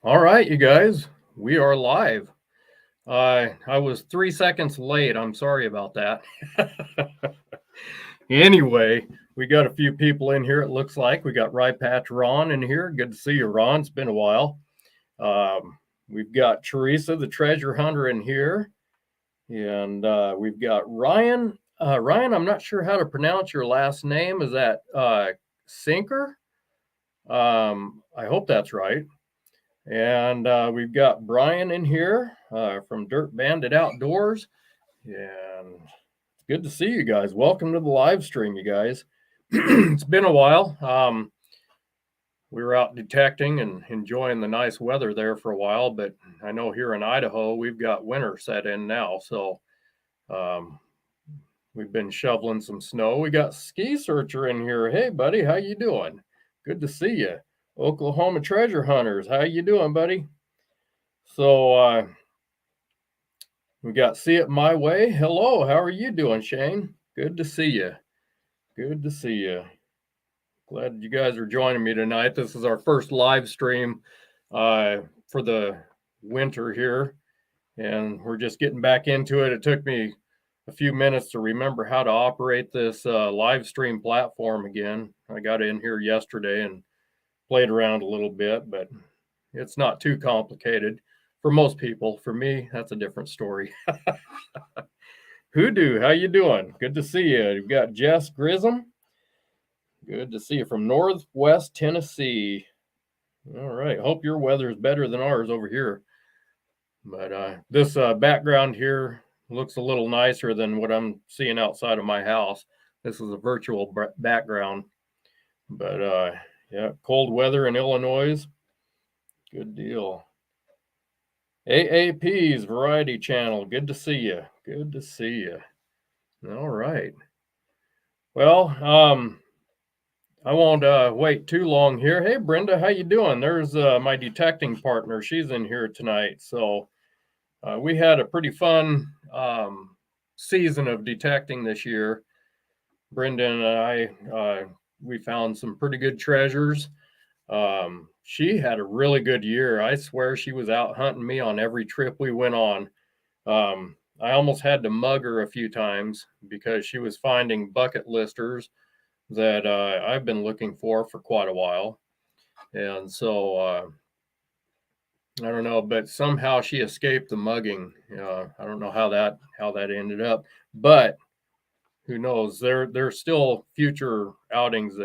All right, you guys, we are live. I was 3 seconds late. I'm sorry about that. Anyway, we got a few people in here. It looks like we got Rye Patch Ron in here. Good to see you, Ron. It's been a while. We've got Teresa, the treasure hunter, in here, and we've got Ryan. Ryan, I'm not sure how to pronounce your last name. Is that Sinker? I hope that's right. And we've got Brian in here from Dirt Bandit Outdoors. And it's good to see you guys. Welcome to the live stream, you guys. It's been a while. We were out detecting and enjoying the nice weather there for a while, but I know here in Idaho, we've got winter set in now. So we've been shoveling some snow. We got Ski Searcher in here. Hey, buddy, how you doing? Good to see you. Oklahoma Treasure Hunters, how you doing, buddy? So we got See It My Way. Hello, how are you doing, Shane? Good to see you. Good to see you. Glad you guys are joining me tonight. This is our first live stream for the winter here, and we're just getting back into it. It took me a few minutes to remember how to operate this live stream platform again. I got in here yesterday and played around a little bit, but it's not too complicated for most people. For me, that's a different story. Hoodoo, how you doing? Good to see you. You've got Jess Grissom. Good to see you from Northwest Tennessee. All right. Hope your weather is better than ours over here. But this background here looks a little nicer than what I'm seeing outside of my house. This is a virtual background. But yeah, cold weather in Illinois. Good deal. AAP's Variety Channel. Good to see you. Good to see you. All right. Well, I won't wait too long here. Hey, Brenda, how you doing? There's my detecting partner. She's in here tonight. So we had a pretty fun season of detecting this year. Brenda and I, we found some pretty good treasures. She had a really good year. I swear she was out hunting me on every trip we went on. I almost had to mug her a few times because she was finding bucket listers that I've been looking for quite a while. And so I don't know, but somehow she escaped the mugging. I don't know how that ended up, but who knows? There's still future outings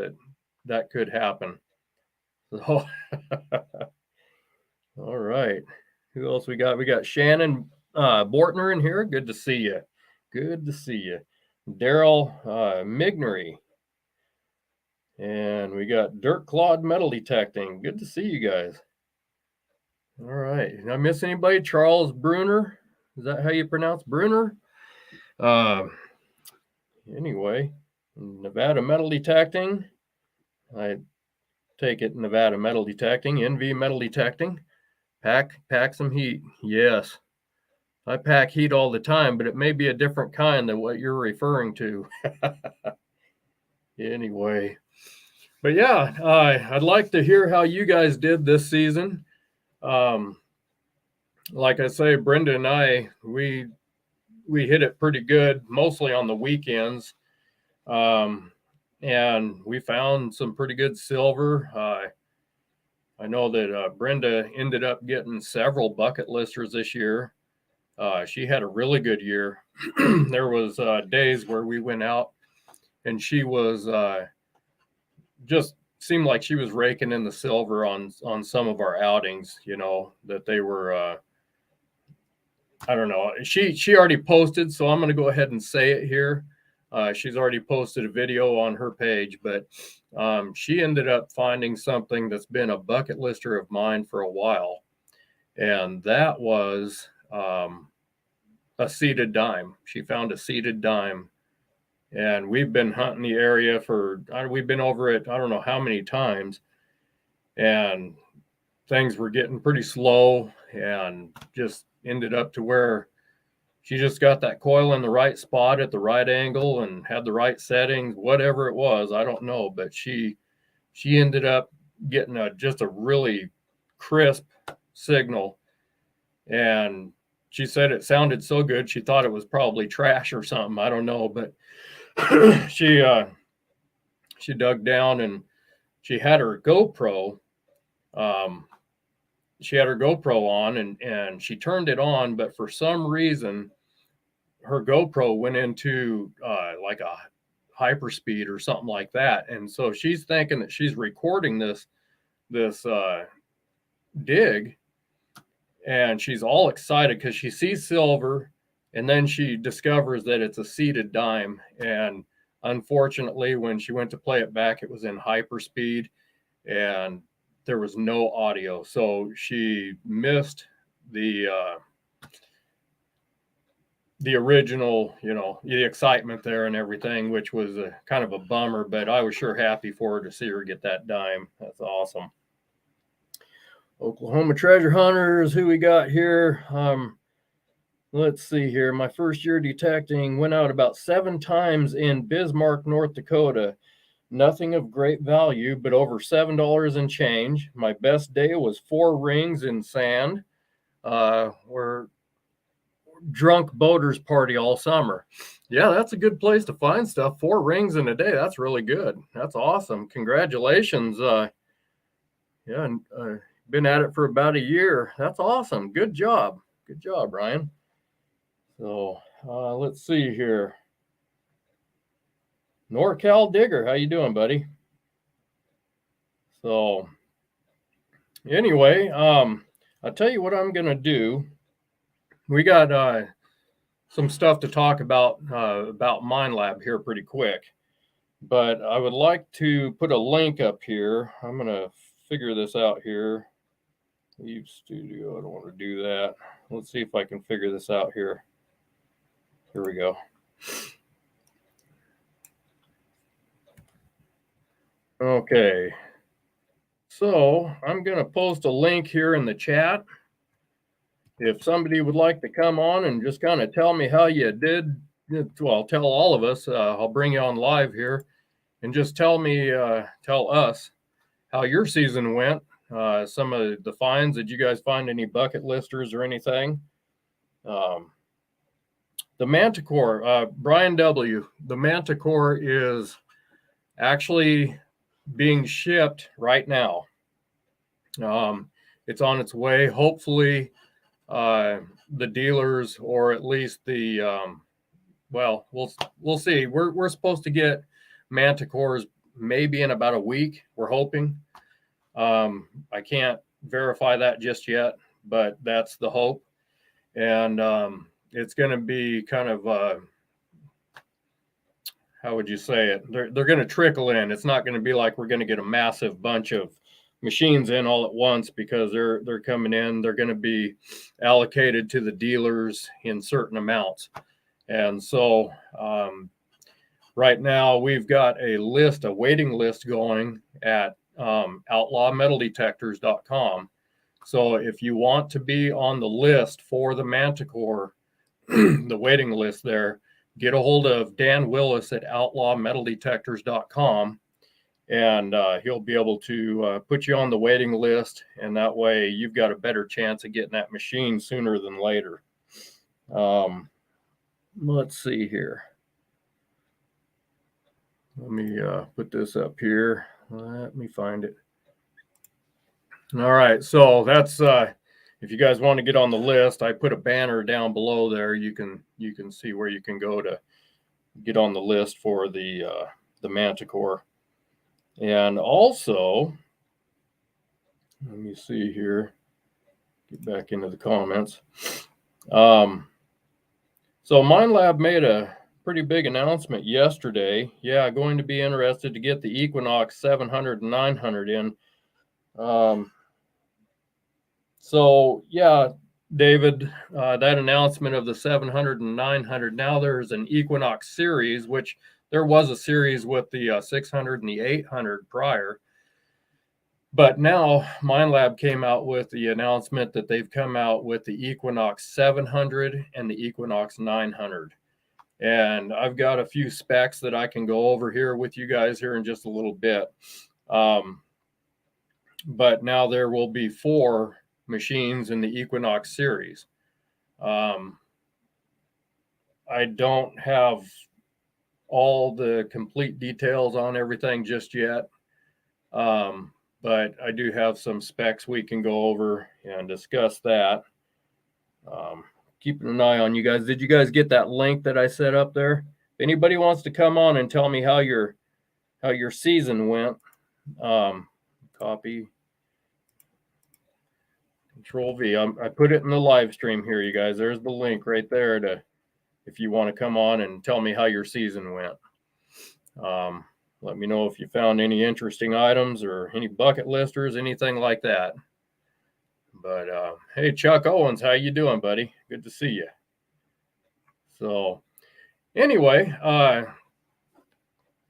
that could happen. So all right. Who else we got? We got Shannon Bortner in here. Good to see you. Good to see you. Daryl Mignery. And we got Dirt Clawed Metal Detecting. Good to see you guys. All right. Did I miss anybody? Charles Bruner. Is that how you pronounce Bruner? Anyway, Nevada Metal Detecting. I take it Nevada Metal Detecting. NV Metal Detecting. Pack some heat. Yes. I pack heat all the time, but it may be a different kind than what you're referring to. Anyway. But yeah, I'd like to hear how you guys did this season. Like I say, Brenda and I, we hit it pretty good, mostly on the weekends. And we found some pretty good silver. I know that Brenda ended up getting several bucket listers this year. She had a really good year. There was days where we went out and she was just seemed like she was raking in the silver on some of our outings, you know, that they were I don't know. She already posted, so I'm going to go ahead and say it here. She's already posted a video on her page, but she ended up finding something that's been a bucket lister of mine for a while, and that was a seated dime. She found a seated dime, and we've been hunting the area we've been over it, I don't know how many times, and things were getting pretty slow and just ended up to where she just got that coil in the right spot at the right angle and had the right settings, whatever it was, I don't know, but she ended up getting just a really crisp signal. And she said it sounded so good, she thought it was probably trash or something. I don't know, but she dug down and she had her GoPro. She had her GoPro on and she turned it on, but for some reason, her GoPro went into like a hyperspeed or something like that. And so she's thinking that she's recording this dig, and she's all excited because she sees silver, and then she discovers that it's a seated dime. And unfortunately, when she went to play it back, it was in hyperspeed and there was no audio. So she missed the original, the excitement there and everything, which was a kind of a bummer, but I was sure happy for her to see her get that dime. That's awesome. Oklahoma treasure hunters, who we got here? Let's see here. My first year detecting, went out about 7 times in Bismarck, North Dakota. Nothing of great value, but over $7 and change. My best day was 4 rings in sand. We're drunk boaters party all summer. Yeah, that's a good place to find stuff. 4 rings in a day. That's really good. That's awesome. Congratulations. Been at it for about a year. That's awesome. Good job. Good job, Ryan. So let's see here. NorCal Digger, how you doing, buddy? So anyway, I'll tell you what I'm going to do. We got some stuff to talk about Minelab here pretty quick. But I would like to put a link up here. I'm going to figure this out here. Leave studio. I don't want to do that. Let's see if I can figure this out here. Here we go. Okay. So I'm going to post a link here in the chat. If somebody would like to come on and just kind of tell me how you did, well, tell all of us, I'll bring you on live here, and just tell us how your season went. Some of the finds. Did you guys find any bucket listers or anything? The Manticore, Brian W., the Manticore is actually being shipped right now. It's on its way. Hopefully, the dealers, or at least the we'll see. We're supposed to get Manticores maybe in about a week. We're hoping. I can't verify that just yet, but that's the hope. And it's going to be kind of how would you say it? They're going to trickle in. It's not going to be like we're going to get a massive bunch of machines in all at once, because they're coming in. They're going to be allocated to the dealers in certain amounts. And so right now we've got a waiting list going at outlawmetaldetectors.com. So if you want to be on the list for the Manticore, the waiting list there, get a hold of Dan Willis at outlawmetaldetectors.com, and he'll be able to put you on the waiting list, and that way you've got a better chance of getting that machine sooner than later. Let's see here. Let me put this up here. Let me find it. All right, so that's if you guys want to get on the list, I put a banner down below there. You can see where you can go to get on the list for the Manticore. And also, let me see here. Get back into the comments. So Minelab made a pretty big announcement yesterday. Yeah, going to be interested to get the Equinox 700 and 900 in. So yeah, David, that announcement of the 700 and 900, now there's an Equinox series, which there was a series with the 600 and the 800 prior. But now Minelab came out with the announcement that they've come out with the Equinox 700 and the Equinox 900. And I've got a few specs that I can go over here with you guys here in just a little bit. But now there will be 4 machines in the Equinox series. I don't have all the complete details on everything just yet, but I do have some specs we can go over and discuss that. Keeping an eye on you guys. Did you guys get that link that I set up there? If anybody wants to come on and tell me how your season went, copy, Control V. I put it in the live stream here, you guys. There's the link right there to if you want to come on and tell me how your season went. Let me know if you found any interesting items or any bucket listers, anything like that. But hey, Chuck Owens, how you doing, buddy? Good to see you. So anyway,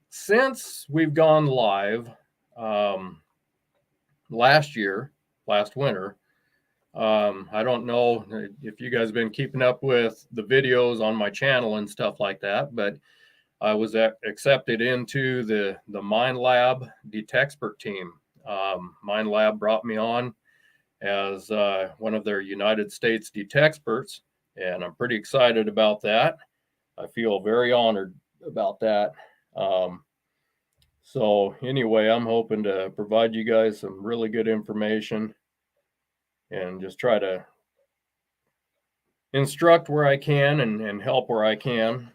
since we've gone live last winter, I don't know if you guys have been keeping up with the videos on my channel and stuff like that, but I was accepted into the Minelab Detexpert team. Minelab brought me on as one of their United States Detexperts, and I'm pretty excited about that. I feel very honored about that. So anyway, I'm hoping to provide you guys some really good information and just try to instruct where I can and help where I can.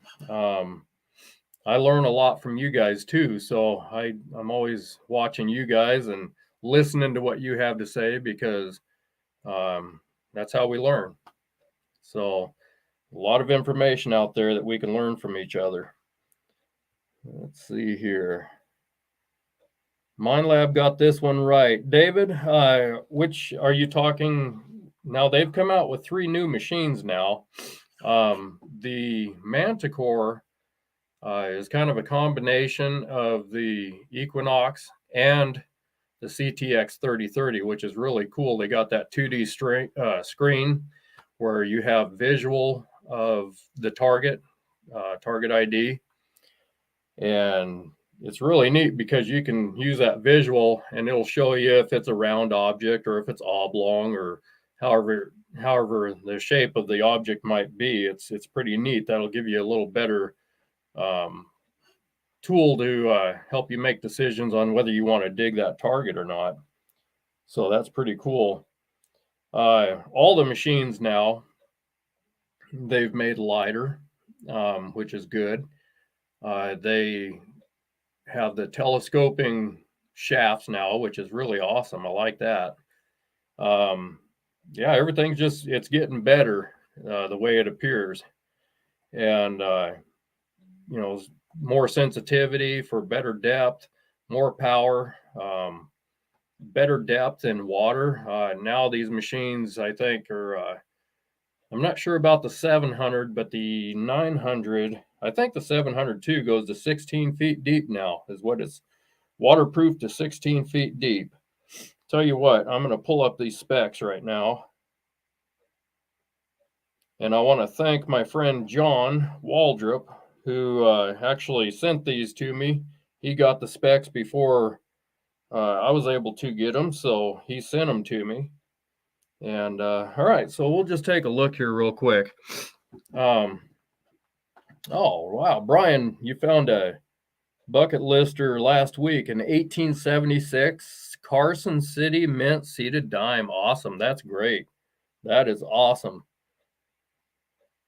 I learn a lot from you guys too, so I'm always watching you guys and listening to what you have to say, because that's how we learn. So a lot of information out there that we can learn from each other. Let's see here. Minelab got this one right. David, which are you talking? Now they've come out with 3 new machines now. The Manticore is kind of a combination of the Equinox and the CTX 3030, which is really cool. They got that 2D screen where you have visual of the target ID. And it's really neat because you can use that visual and it'll show you if it's a round object or if it's oblong or however the shape of the object might be. It's pretty neat. That'll give you a little better tool to help you make decisions on whether you want to dig that target or not. So that's pretty cool. All the machines now, they've made lighter, which is good. They have the telescoping shafts now, which is really awesome. I like that. Yeah, everything's it's getting better the way it appears. And, more sensitivity for better depth, more power, better depth in water. Now these machines, I think, are, I'm not sure about the 700, but the 900, I think the 702 goes to 16 feet deep now, is what it's waterproof to 16 feet deep. Tell you what, I'm going to pull up these specs right now. And I want to thank my friend John Waldrop, who actually sent these to me. He got the specs before I was able to get them, so he sent them to me. And all right, so we'll just take a look here real quick. Oh, wow. Brian, you found a bucket lister last week, an 1876 Carson City mint seated dime. Awesome. That's great. That is awesome.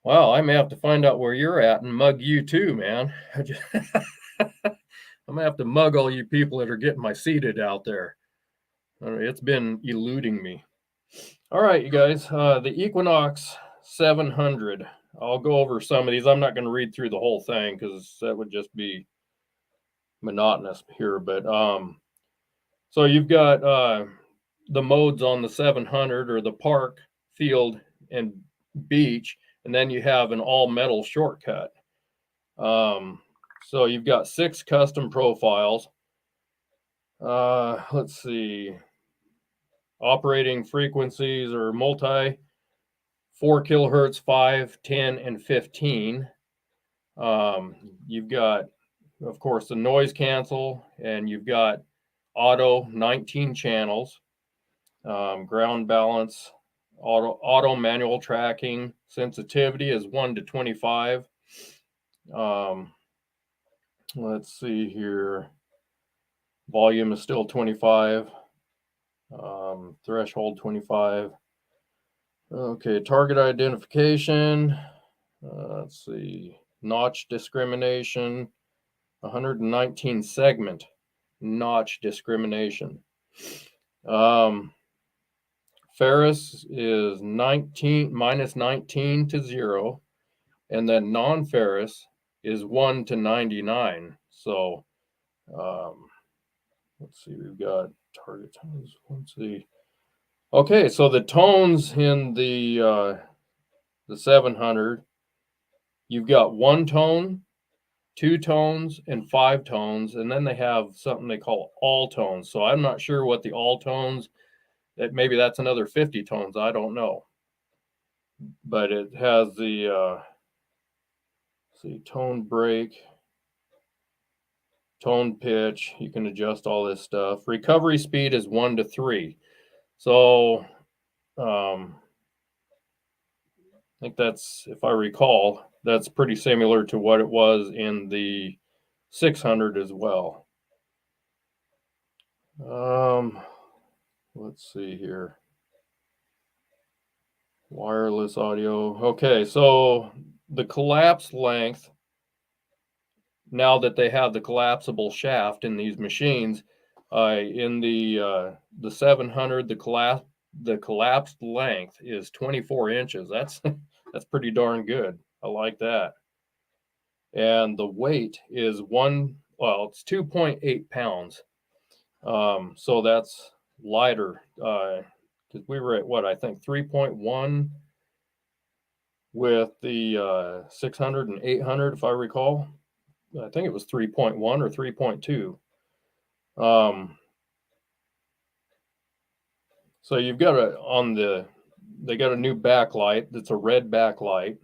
Wow, I may have to find out where you're at and mug you too, man. I'm going to have to mug all you people that are getting my seated out there. It's been eluding me. All right, you guys, the Equinox 700. I'll go over some of these. I'm not going to read through the whole thing because that would just be monotonous here. But so you've got the modes on the 700, or the park, field, and beach. And then you have an all metal shortcut. So you've got 6 custom profiles. Let's see. Operating frequencies are multi 4 kilohertz, 5, 10, and 15. You've got, of course, the noise cancel, and you've got auto 19 channels. ground balance, auto manual tracking. Sensitivity is 1 to 25. Let's see here. Volume is still 25. Threshold 25. Okay, target identification. Let's see. Notch discrimination. 119 segment notch discrimination. Ferrous is 19 minus 19 to 0, and then non-ferrous is 1 to 99. So let's see, we've got target tones. Let's see. Okay, so the tones in the 700, you've got 1 tone, 2 tones, and 5 tones, and then they have something they call all tones. So I'm not sure what the all tones, that maybe that's another 50 tones, I don't know. But it has the see, tone break, tone pitch, you can adjust all this stuff. Recovery speed is 1 to 3. So I think that's, if I recall, that's pretty similar to what it was in the 600 as well. Let's see here. Wireless audio. Okay, so the collapse length, now that they have the collapsible shaft in these machines, in the 700, the collapsed length is 24 inches. That's pretty darn good. I like that. And the weight is it's 2.8 pounds. So that's lighter. Because we were at what, I think 3.1 with the 600 and 800, if I recall. I think it was 3.1 or 3.2. So you've got they got a new backlight that's a red backlight.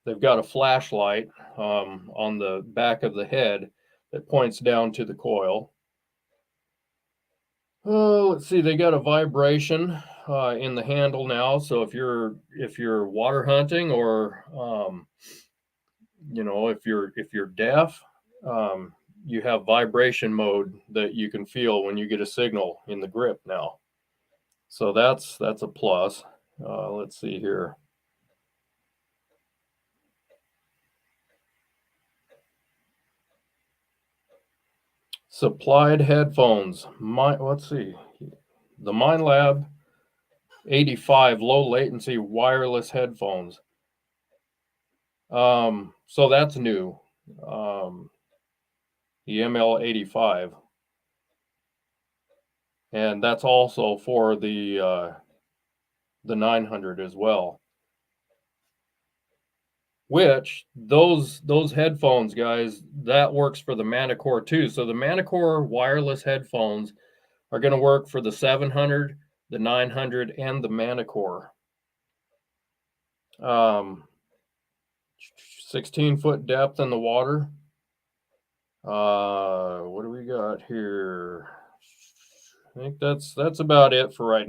They've got a flashlight on the back of the head that points down to the coil. Let's see, they got a vibration in the handle now. So if you're water hunting, or if you're deaf, you have vibration mode that you can feel when you get a signal in the grip now. So that's a plus. Let's see here. Supplied headphones. Let's see. The Minelab 85 low latency wireless headphones. So that's new. The ML85. And that's also for the 900 as well. Which those headphones, guys, that works for the Manicore too. So the Manicore wireless headphones are going to work for the 700, the 900, and the Manicore. 16-foot depth in the water. What do we got here? I think that's about it for right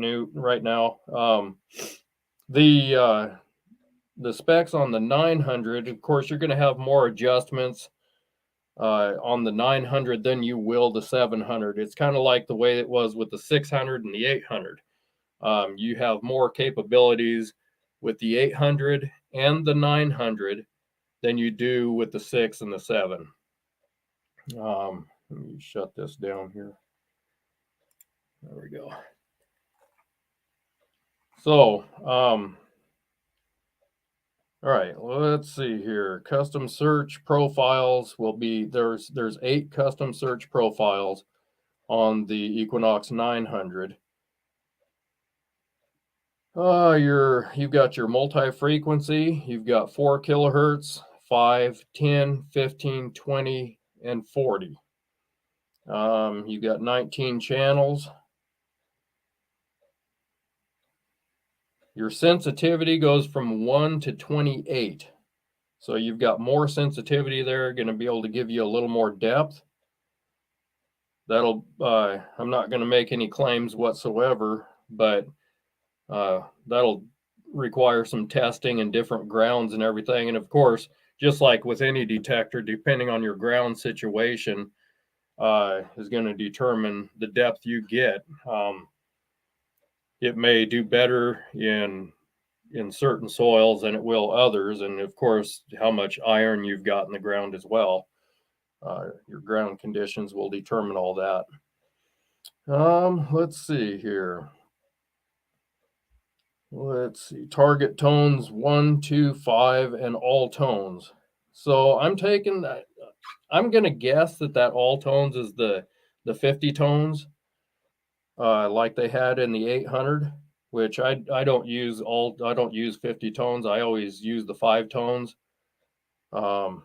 now. The specs on the 900, of course, you're going to have more adjustments on the 900 than you will the 700. It's kind of like the way it was with the 600 and the 800. You have more capabilities with the 800 and the 900 than you do with the 6 and the 7. Let me shut this down here. There we go. So, all right, let's see here. Custom search profiles will be, there's 8 custom search profiles on the Equinox 900. You've got your multi-frequency. You've got 4 kilohertz, 5, 10, 15, 20, and 40. You've got 19 channels. Your sensitivity goes from 1 to 28. So you've got more sensitivity there, going to be able to give you a little more depth. I'm not going to make any claims whatsoever but that'll require some testing and different grounds and everything. And of course, just like with any detector, depending on your ground situation, is going to determine the depth you get. It may do better in certain soils than it will others, and of course, how much iron you've got in the ground as well. Your ground conditions will determine all that. Let's see here. Let's see, target tones 1, 2, 5, and all tones. So I'm taking that. I'm gonna guess that all tones is the 50 tones, like they had in the 800, which I don't use all. I don't use 50 tones. I always use the 5 tones. Not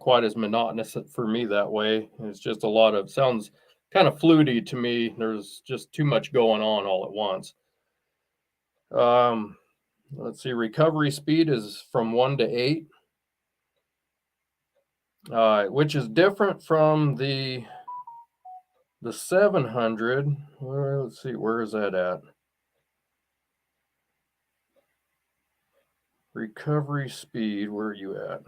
quite as monotonous for me that way. It's just a lot of sounds kind of fluty to me. There's just too much going on all at once. Let's see, recovery speed is from 1 to 8, which is different from the 700. Let's see, where is that at? Recovery speed, where are you at?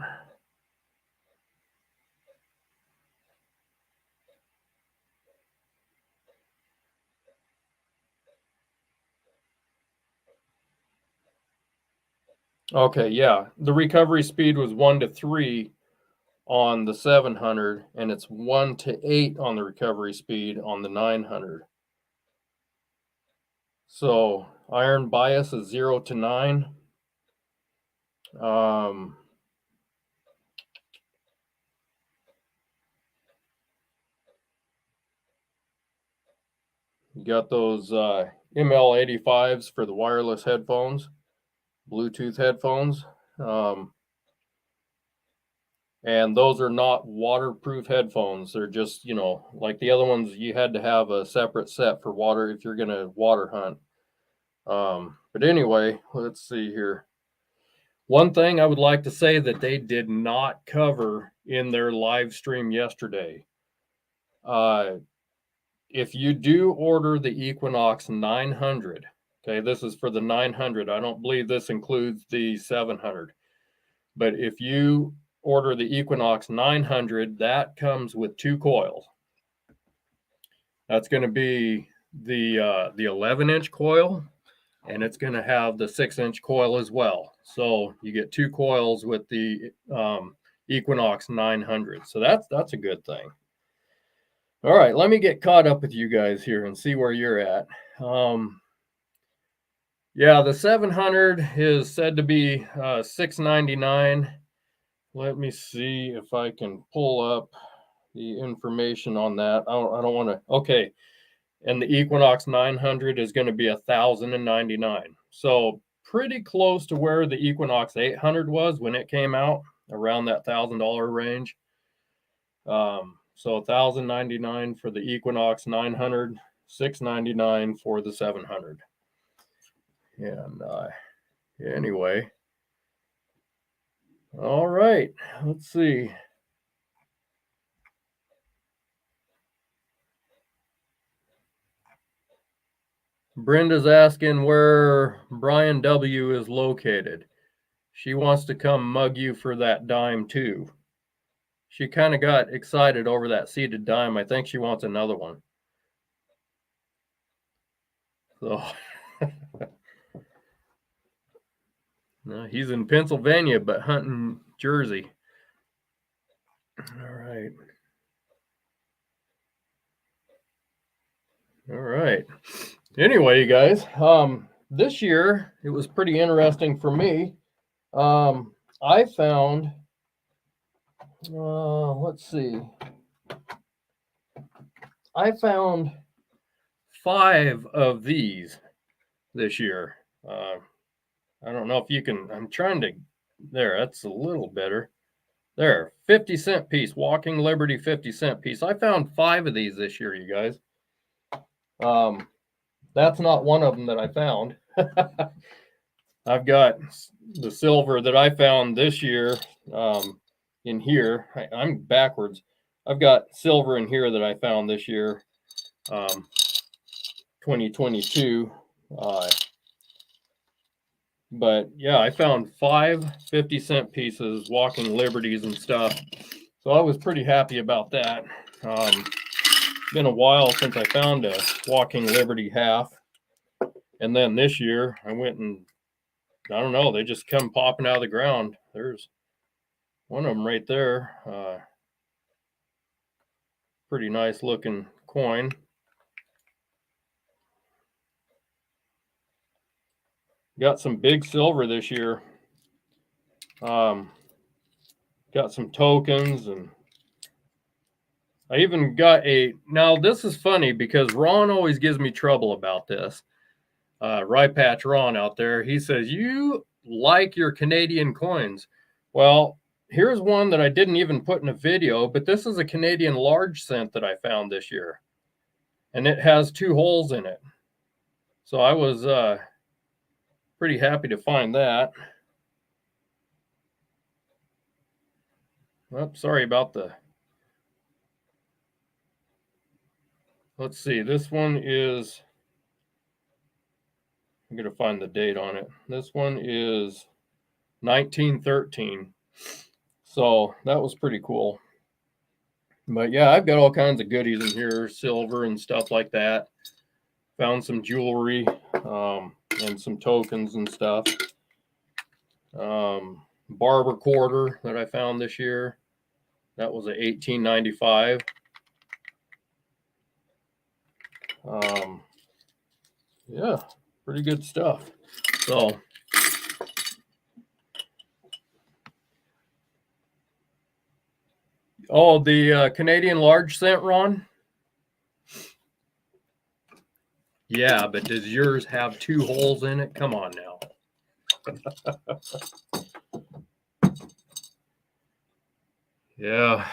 Okay, yeah, the recovery speed was 1 to 3 on the 700, and it's 1 to 8 on the recovery speed on the 900. So iron bias is 0 to 9. You got those ML85s for the wireless headphones, Bluetooth headphones. And those are not waterproof headphones. They're just, like the other ones, you had to have a separate set for water if you're going to water hunt. But anyway, let's see here. One thing I would like to say that they did not cover in their live stream yesterday. If you do order the Equinox 900, okay, this is for the 900. I don't believe this includes the 700. But if you order the Equinox 900, that comes with 2 coils. That's going to be the 11-inch coil, and it's going to have the 6-inch coil as well. So you get 2 coils with the Equinox 900. So that's a good thing. All right, let me get caught up with you guys here and see where you're at. Yeah, the 700 is said to be $699. Let me see if I can pull up the information on that. I don't want to. Okay, and the Equinox 900 is going to be $1,099. So pretty close to where the Equinox 800 was when it came out, around that $1,000 range. So $1,099 for the Equinox 900, $699 for the 700. And anyway, all right, let's see. Brenda's asking where Brian W. is located. She wants to come mug you for that dime too. She kind of got excited over that seeded dime. I think she wants another one. So no, he's in Pennsylvania, but hunting Jersey. All right. All right. Anyway, you guys, this year it was pretty interesting for me. I found, let's see, I found 5 of these this year. I don't know if you can, I'm trying to, there, that's a little better. There, 50-cent piece, Walking Liberty 50-cent piece. I found 5 of these this year, you guys. That's not one of them that I found. I've got the silver that I found this year in here. I'm backwards. I've got silver in here that I found this year. 2022. But yeah, I found 5 50-cent pieces, Walking Liberties and stuff. So I was pretty happy about that. It's been a while since I found a Walking Liberty half. And then this year I went and, I don't know, they just come popping out of the ground. There's one of them right there. Pretty nice looking coin. Got some big silver this year. Got some tokens, and I even got now this is funny because Ron always gives me trouble about this. Rye Patch Ron out there, he says, you like your Canadian coins. Well, here's one that I didn't even put in a video, but this is a Canadian large cent that I found this year. And it has 2 holes in it. So I was pretty happy to find that. Oops, sorry about the... Let's see, this one is... I'm going to find the date on it. This one is 1913. So that was pretty cool. But yeah, I've got all kinds of goodies in here, silver and stuff like that. Found some jewelry and some tokens and stuff. Barber quarter that I found this year. That was a 1895. Yeah, pretty good stuff. So the Canadian large cent, Ron? Yeah, but does yours have 2 holes in it? Come on now. Yeah.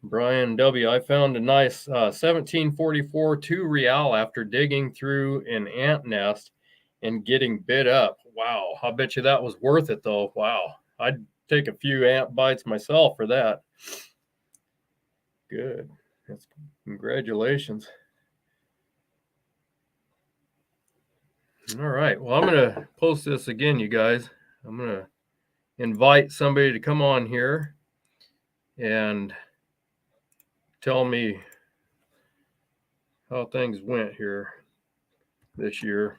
Brian W., I found a nice 1744 2 real after digging through an ant nest and getting bit up. Wow. I bet you that was worth it, though. Wow. I'd take a few ant bites myself for that. Good. That's, congratulations. All right. Well, I'm going to post this again, you guys. I'm going to invite somebody to come on here and tell me how things went here this year.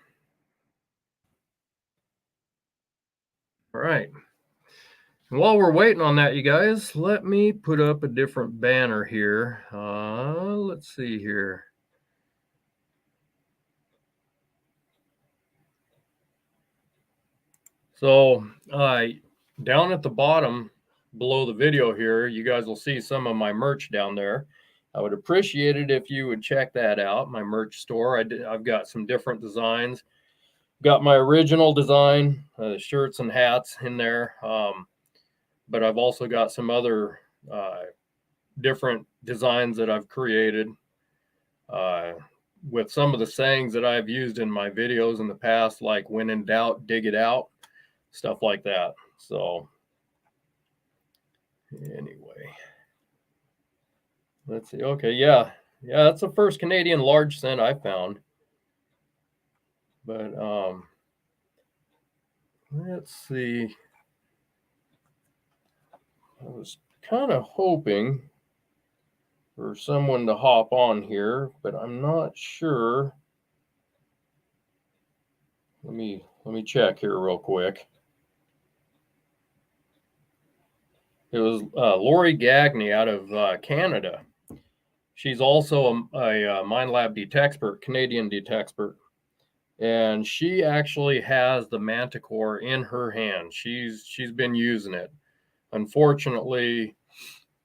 All right. And while we're waiting on that, you guys, let me put up a different banner here. Let's see here. So down at the bottom below the video here, you guys will see some of my merch down there. I would appreciate it if you would check that out, my merch store. I've got some different designs. Got my original design, shirts and hats in there. But I've also got some other different designs that I've created with some of the sayings that I've used in my videos in the past, like when in doubt, dig it out, stuff like that. So anyway, let's see. Okay, yeah, that's the first Canadian large cent I found. But let's see. I was kind of hoping for someone to hop on here, but I'm not sure. Let me check here real quick. It was Lori Gagney out of Canada. She's also a Minelab Detexpert, Canadian Detexpert. And she actually has the Manticore in her hand. She's been using it. Unfortunately,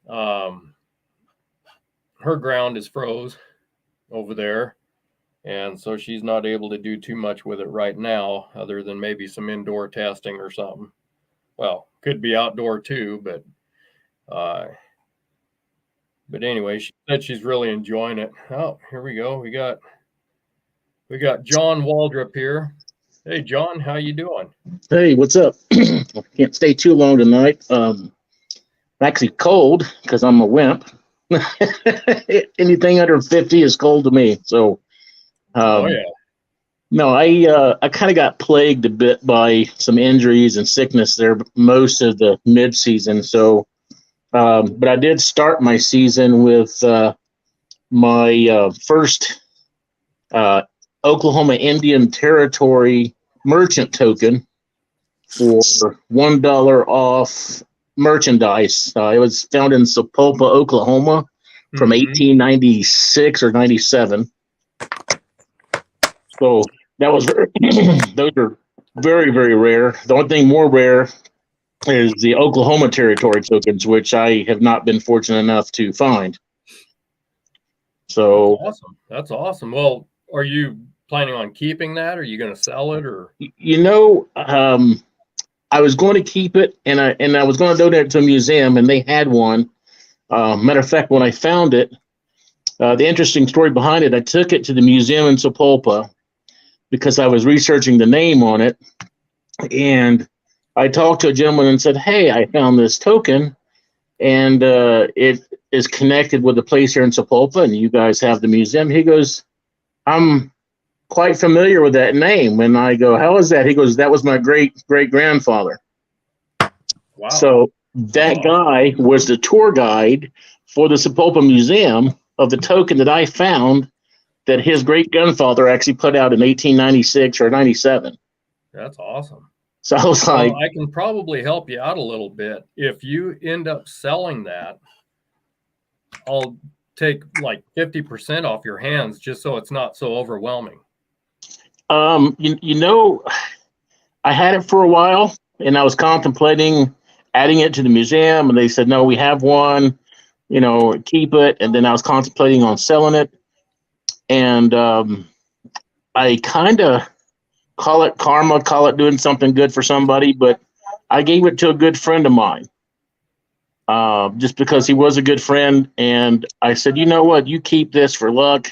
her ground is froze over there. And so she's not able to do too much with it right now, other than maybe some indoor testing or something. Well, could be outdoor too, but anyway, she said she's really enjoying it. Oh, here we go. We got John Waldrop here. Hey, John, how you doing? Hey, what's up? I can't stay too long tonight. Actually cold because I'm a wimp. Anything under 50 is cold to me. So, Oh um, yeah. no, I kind of got plagued a bit by some injuries and sickness there most of the midseason. So, but I did start my season with my first uh, Oklahoma Indian Territory merchant token for $1 off merchandise. It was found in Sapulpa, Oklahoma, from Mm-hmm. 1896 or 97. So that was very, those are very, very rare. The only thing more rare is the Oklahoma Territory tokens, which I have not been fortunate enough to find. That's So, awesome. That's awesome. Well, are you planning on keeping that? Are you going to sell it or? you know, I was going to keep it, and I was going to donate it to a museum, and they had one. Matter of fact, when I found it, the interesting story behind it, I took it to the museum in Sapulpa because I was researching the name on it, and I talked to a gentleman and said, "Hey, I found this token, and it is connected with the place here in Sapulpa, and you guys have the museum." He goes, "I'm quite familiar with that name," and I go, "How is that?" He goes, "That was my great grandfather." Wow. So That's that awesome. guy was the tour guide for the Sapulpa Museum of the token that I found that his great grandfather actually put out in 1896 or 97. That's awesome. So I was Well, like, I can probably help you out a little bit. If you end up selling that, I'll take like 50% off your hands just so it's not so overwhelming. you know, I had it for a while and I was contemplating adding it to the museum, and they said, no, we have one, keep it. And then I was contemplating on selling it. And I kind of call it karma, call it doing something good for somebody, but I gave it to a good friend of mine just because he was a good friend. And I said, you know what, you keep this for luck.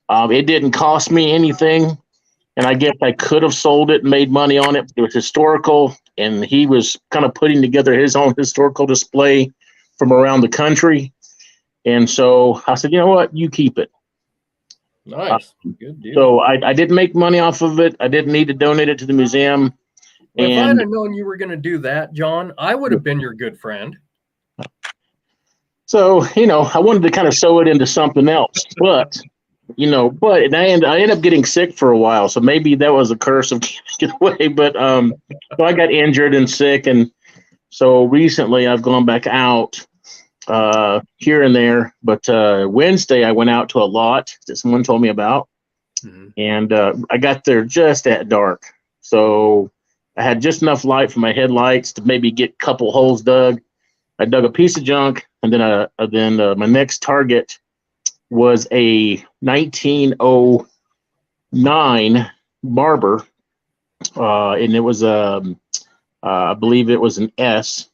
It didn't cost me anything. And I guess I could have sold it and made money on it. It was historical, and he was kind of putting together his own historical display from around the country. And so I said, you know what, you keep it. Uh, Nice. Good so deal. I didn't make money off of it. I didn't need to donate it to the museum. Well, if I'd And have known you were going to do that, John, I would have been your good friend. so, I wanted to kind of sew it into something else. But I ended up getting sick for a while. So maybe that was a curse of getting away. But so I got injured and sick. And so recently I've gone back out here and there. But Wednesday I went out to a lot that someone told me about. Mm-hmm. And I got there just at dark. So I had just enough light for my headlights to maybe get a couple holes dug. I dug a piece of junk, and then my next target was a 1909 Barber, and it was I believe it was an S.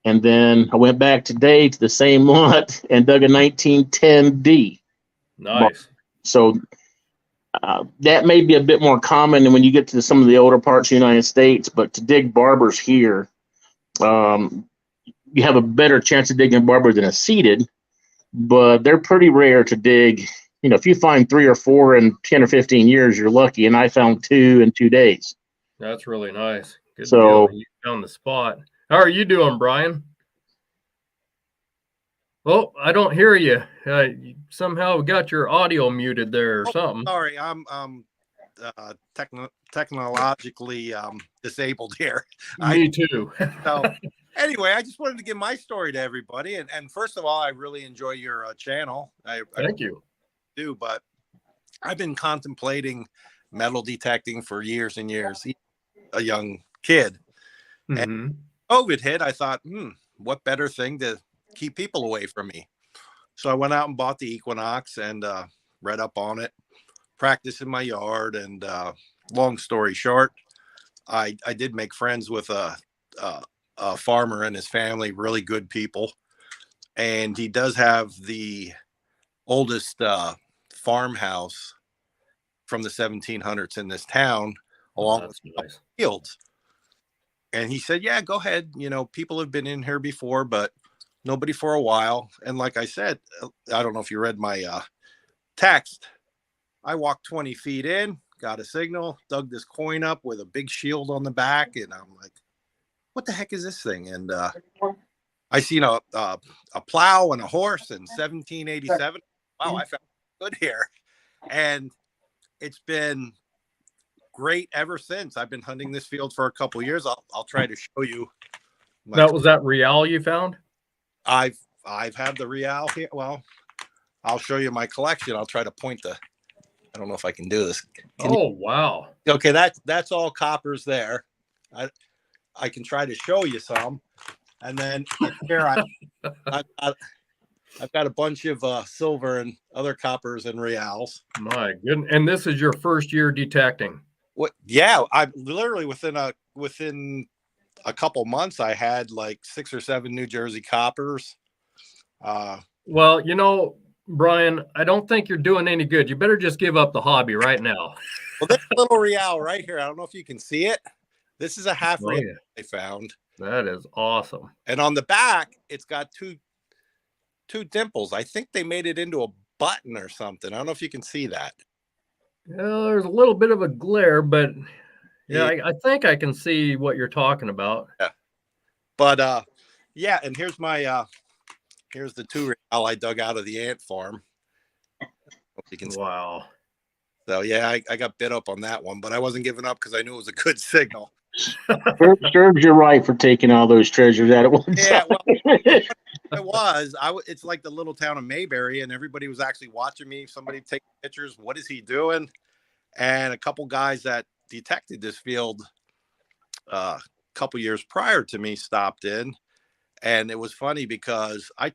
And then I went back today to the same lot and dug a 1910D. Nice. So that may be a bit more common than when you get to some of the older parts of the United States, but to dig barbers here, um, you have a better chance of digging a barber than a seated, but they're pretty rare to dig. If you find 3 or 4 in 10 or 15 years, you're lucky. And I found 2 in 2 days. That's really nice. Good deal. So, You found the spot. How are you doing, Brian? Oh, I don't hear you. You somehow got your audio muted there or Oh, something. sorry, I'm technologically disabled here. Me too. So anyway, I just wanted to give my story to everybody, and first of all, I really enjoy your channel. I Thank you. do, but I've been contemplating metal detecting for years and years. A young kid, and Mm-hmm. COVID hit. I thought, what better thing to keep people away from me? So I went out and bought the Equinox and read up on it, practiced in my yard, and long story short, I did make friends with a farmer and his family, really good people, and he does have the oldest farmhouse from the 1700s in this town, Oh, along with that's nice. fields. And he said, "Yeah, go ahead. People have been in here before, but nobody for a while. And like I said, I don't know if you read my text. I walked 20 feet in, got a signal, dug this coin up with a big shield on the back, and I'm like, what the heck is this thing? And I seen a plow and a horse in 1787. Wow, I found good here. And it's been great ever since. I've been hunting this field for a couple of years. I'll try to show you. Was that Real you found? I've had the Real here. Well, I'll show you my collection. I'll try to point the. I don't know if I can do this. Wow. Okay, that's all coppers there. I can try to show you some, and then here I've got a bunch of silver and other coppers and reals. My goodness! And this is your first year detecting? What? Yeah, I literally within a couple months, I had like 6 or 7 New Jersey coppers. Well, you know, Brian, I don't think you're doing any good. You better just give up the hobby right now. Well, this little real right here. I don't know if you can see it. This is a half real I found. That is awesome. And on the back, it's got two dimples. I think they made it into a button or something. I don't know if you can see that. Well, there's a little bit of a glare, but yeah, I think I can see what you're talking about. Yeah. But yeah, and here's my here's the 2 real I dug out of the ant farm. Hope you can see. Wow. So yeah, I got bit up on that one, but I wasn't giving up because I knew it was a good signal. Serves you right for taking all those treasures out at one time. Yeah, well, it's like the little town of Mayberry, and everybody was actually watching me. Somebody take pictures. What is he doing? And a couple guys that detected this field a couple years prior to me stopped in, and it was funny because I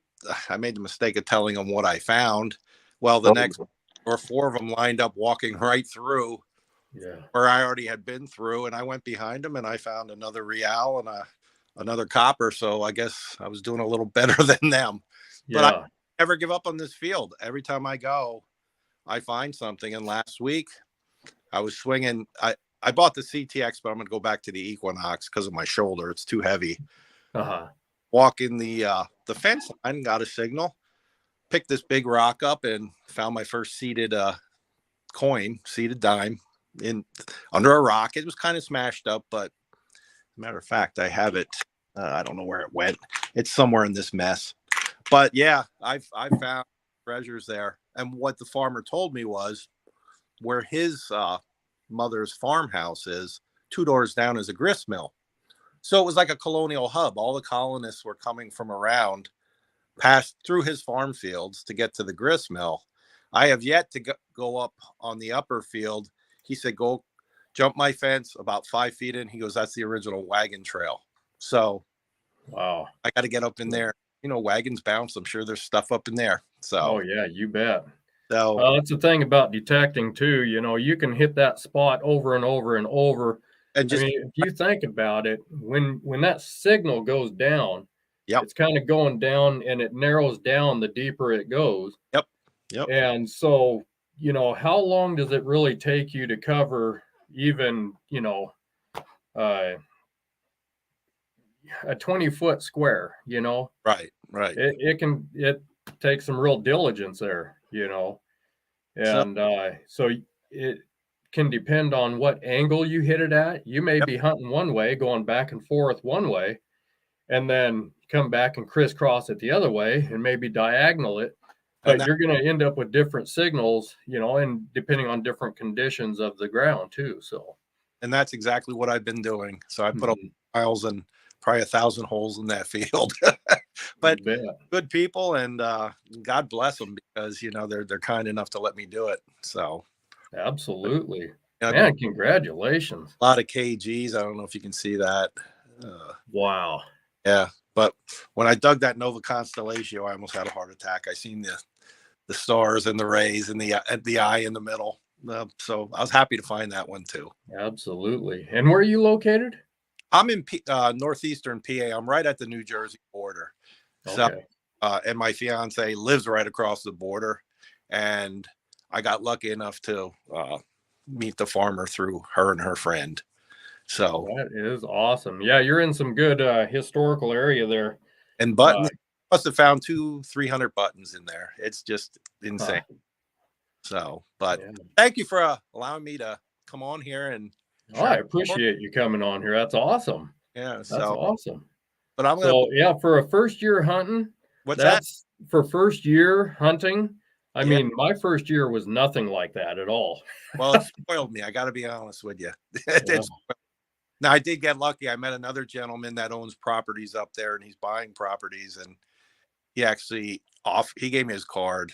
made the mistake of telling them what I found. Well, the next 3 or 4 of them lined up walking right through where I already had been through, and I went behind them and I found another real and another copper. So I guess I was doing a little better than them. But I never give up on this field. Every time I go, I find something. And last week I was swinging. I bought the CTX, but I'm going to go back to the Equinox because of my shoulder. It's too heavy. Walking the fence line, got a signal, picked this big rock up and found my first seeded dime under a rock. It was kind of smashed up, but matter of fact, I have it. I don't know where it went. It's somewhere in this mess. But yeah, I found treasures there. And what the farmer told me was where his mother's farmhouse is, 2 doors down is a grist mill. So it was like a colonial hub. All the colonists were coming from around, passed through his farm fields to get to the grist mill. I have yet to go up on the upper field. He said, go jump my fence about 5 feet in. He goes, that's the original wagon trail. So, wow, I got to get up in there. You know, wagons bounce. I'm sure there's stuff up in there. So, oh yeah, you bet. So that's the thing about detecting too. You know, you can hit that spot over and over and over. And just, I mean, if you think about it, when that signal goes down, it's kind of going down and it narrows down the deeper it goes. Yep. And so, you know, how long does it really take you to cover even, you know, a 20-foot square, you know? Right. It takes some real diligence there, you know? And so it can depend on what angle you hit it at. You may be hunting one way, going back and forth one way, and then come back and crisscross it the other way and maybe diagonal it. But you're going to end up with different signals, you know, and depending on different conditions of the ground too. So, and that's exactly what I've been doing. So I put up miles and probably 1,000 holes in that field. But good people, and God bless them, because you know they're kind enough to let me do it. So absolutely, man, congratulations. A lot of kgs. I don't know if you can see that. Wow. Yeah, but when I dug that Nova Constellatio, I almost had a heart attack. I seen the stars and the rays and the eye in the middle. So I was happy to find that one too. Absolutely. And where are you located? I'm in northeastern PA. I'm right at the New Jersey border. Okay. So, and my fiance lives right across the border, and I got lucky enough to meet the farmer through her and her friend. So that is awesome. Yeah, you're in some good historical area there. And Button, must have found 200-300 buttons in there. It's just insane. Huh. So, but Yeah. thank you for allowing me to come on here and Oh, I share. appreciate you coming on here. That's awesome. Yeah. That's So, awesome. but I'm gonna. So yeah, for a first year hunting, What's that? that's for first year hunting. I Yeah. mean, my first year was nothing like that at all. Well, it spoiled me. I got to be honest with you. Yeah. Now, I did get lucky. I met another gentleman that owns properties up there, and he's buying properties. And he actually he gave me his card.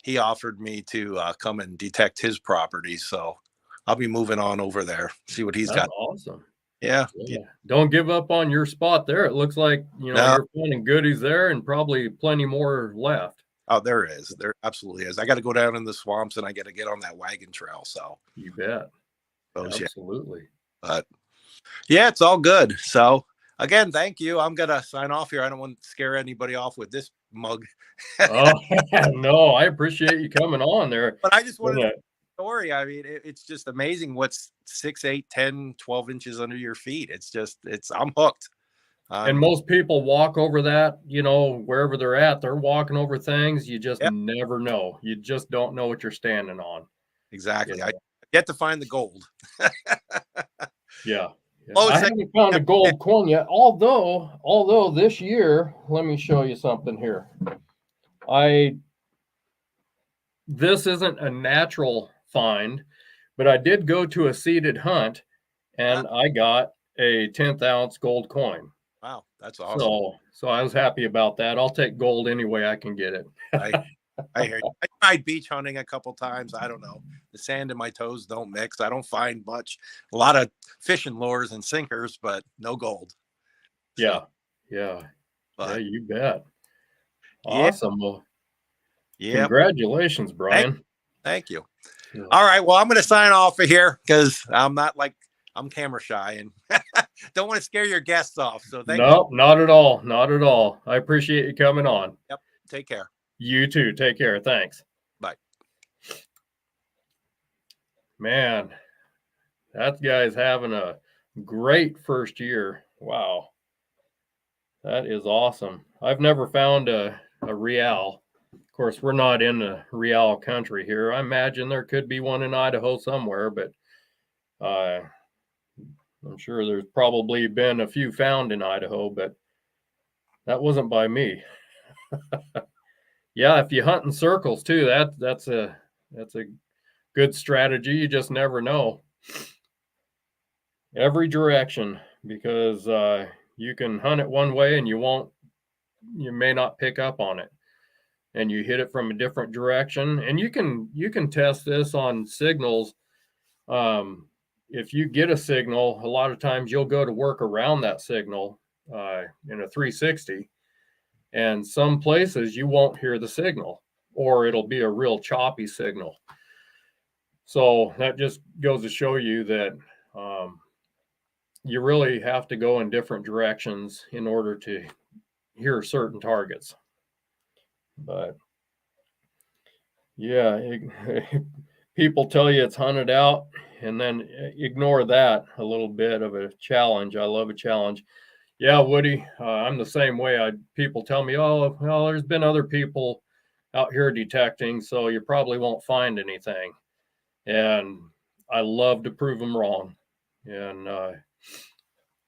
He offered me to come and detect his property. So I'll be moving on over there, see what he's That's got. awesome. Yeah. Yeah. Don't give up on your spot there. It looks like, No. you're finding goodies there and probably plenty more left. Oh, there is. There absolutely is. I got to go down in the swamps and I got to get on that wagon trail. So, You bet. yeah. Absolutely. But yeah, it's all good. So, again, thank you. I'm going to sign off here. I don't want to scare anybody off with this mug. Oh, no, I appreciate you coming on there. But I just wanted to story. I mean, it's just amazing what's 6, 8, 10, 12 inches under your feet. I'm hooked. And most people walk over that, wherever they're at, they're walking over things. You just never know. You just don't know what you're standing on. Exactly. I get to find the gold. Yeah. I haven't found a gold coin yet. Although this year, let me show you something here. This isn't a natural find, but I did go to a seeded hunt and I got a 10th ounce gold coin. Wow, that's awesome. So I was happy about that. I'll take gold any way I can get it. I hear you. I tried beach hunting a couple times. I don't know. The sand in my toes don't mix. I don't find much. A lot of fishing lures and sinkers, but no gold. Yeah. Yeah, you bet. Awesome. Well, congratulations, Brian. Thank you. Yeah. All right. Well, I'm going to sign off of here because I'm camera shy and don't want to scare your guests off. So thank you. Not at all. Not at all. I appreciate you coming on. Yep. Take care. You too. Take care. Thanks. Bye. Man, that guy's having a great first year. Wow. That is awesome. I've never found a real. Of course, we're not in the real country here. I imagine there could be one in Idaho somewhere, but I'm sure there's probably been a few found in Idaho, but that wasn't by me. Yeah, if you hunt in circles too, that's a good strategy. You just never know. Every direction, because you can hunt it one way and you may not pick up on it. And you hit it from a different direction. And you can test this on signals. If you get a signal, a lot of times you'll go to work around that signal in a 360. And some places you won't hear the signal, or it'll be a real choppy signal. So that just goes to show you that you really have to go in different directions in order to hear certain targets. But yeah, people tell you it's hunted out and then ignore that. A little bit of a challenge. I love a challenge. Yeah, Woody, I'm the same way. People tell me, oh, well, there's been other people out here detecting, so you probably won't find anything. And I love to prove them wrong. And I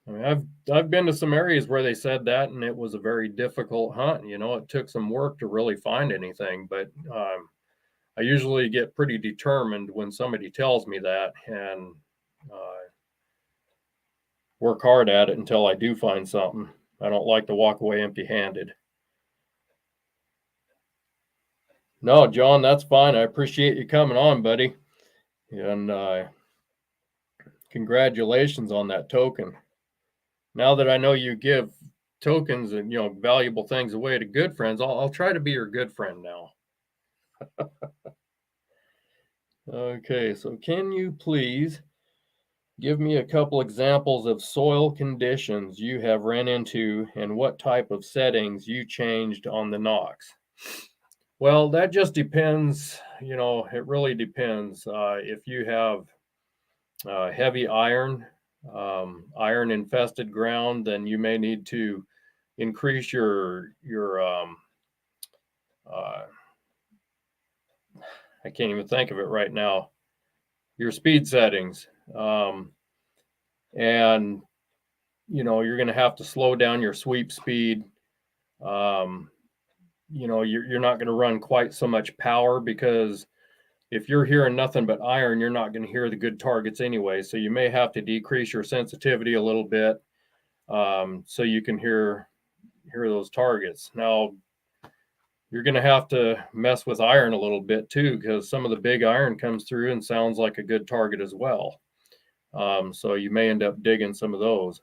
mean, I've been to some areas where they said that, and it was a very difficult hunt. It took some work to really find anything, but I usually get pretty determined when somebody tells me that, and work hard at it until I do find something. I don't like to walk away empty-handed. No, John, that's fine. I appreciate you coming on, buddy. And congratulations on that token. Now that I know you give tokens and valuable things away to good friends, I'll try to be your good friend now. Okay, so can you please give me a couple examples of soil conditions you have ran into and what type of settings you changed on the Knox? Well, that just depends. It really depends. If you have heavy iron infested ground, then you may need to increase your I can't even think of it right now, your speed settings. And you're going to have to slow down your sweep speed. You're not going to run quite so much power, because if you're hearing nothing but iron, you're not going to hear the good targets anyway. So you may have to decrease your sensitivity a little bit, so you can hear those targets. Now, you're going to have to mess with iron a little bit too, because some of the big iron comes through and sounds like a good target as well. So you may end up digging some of those.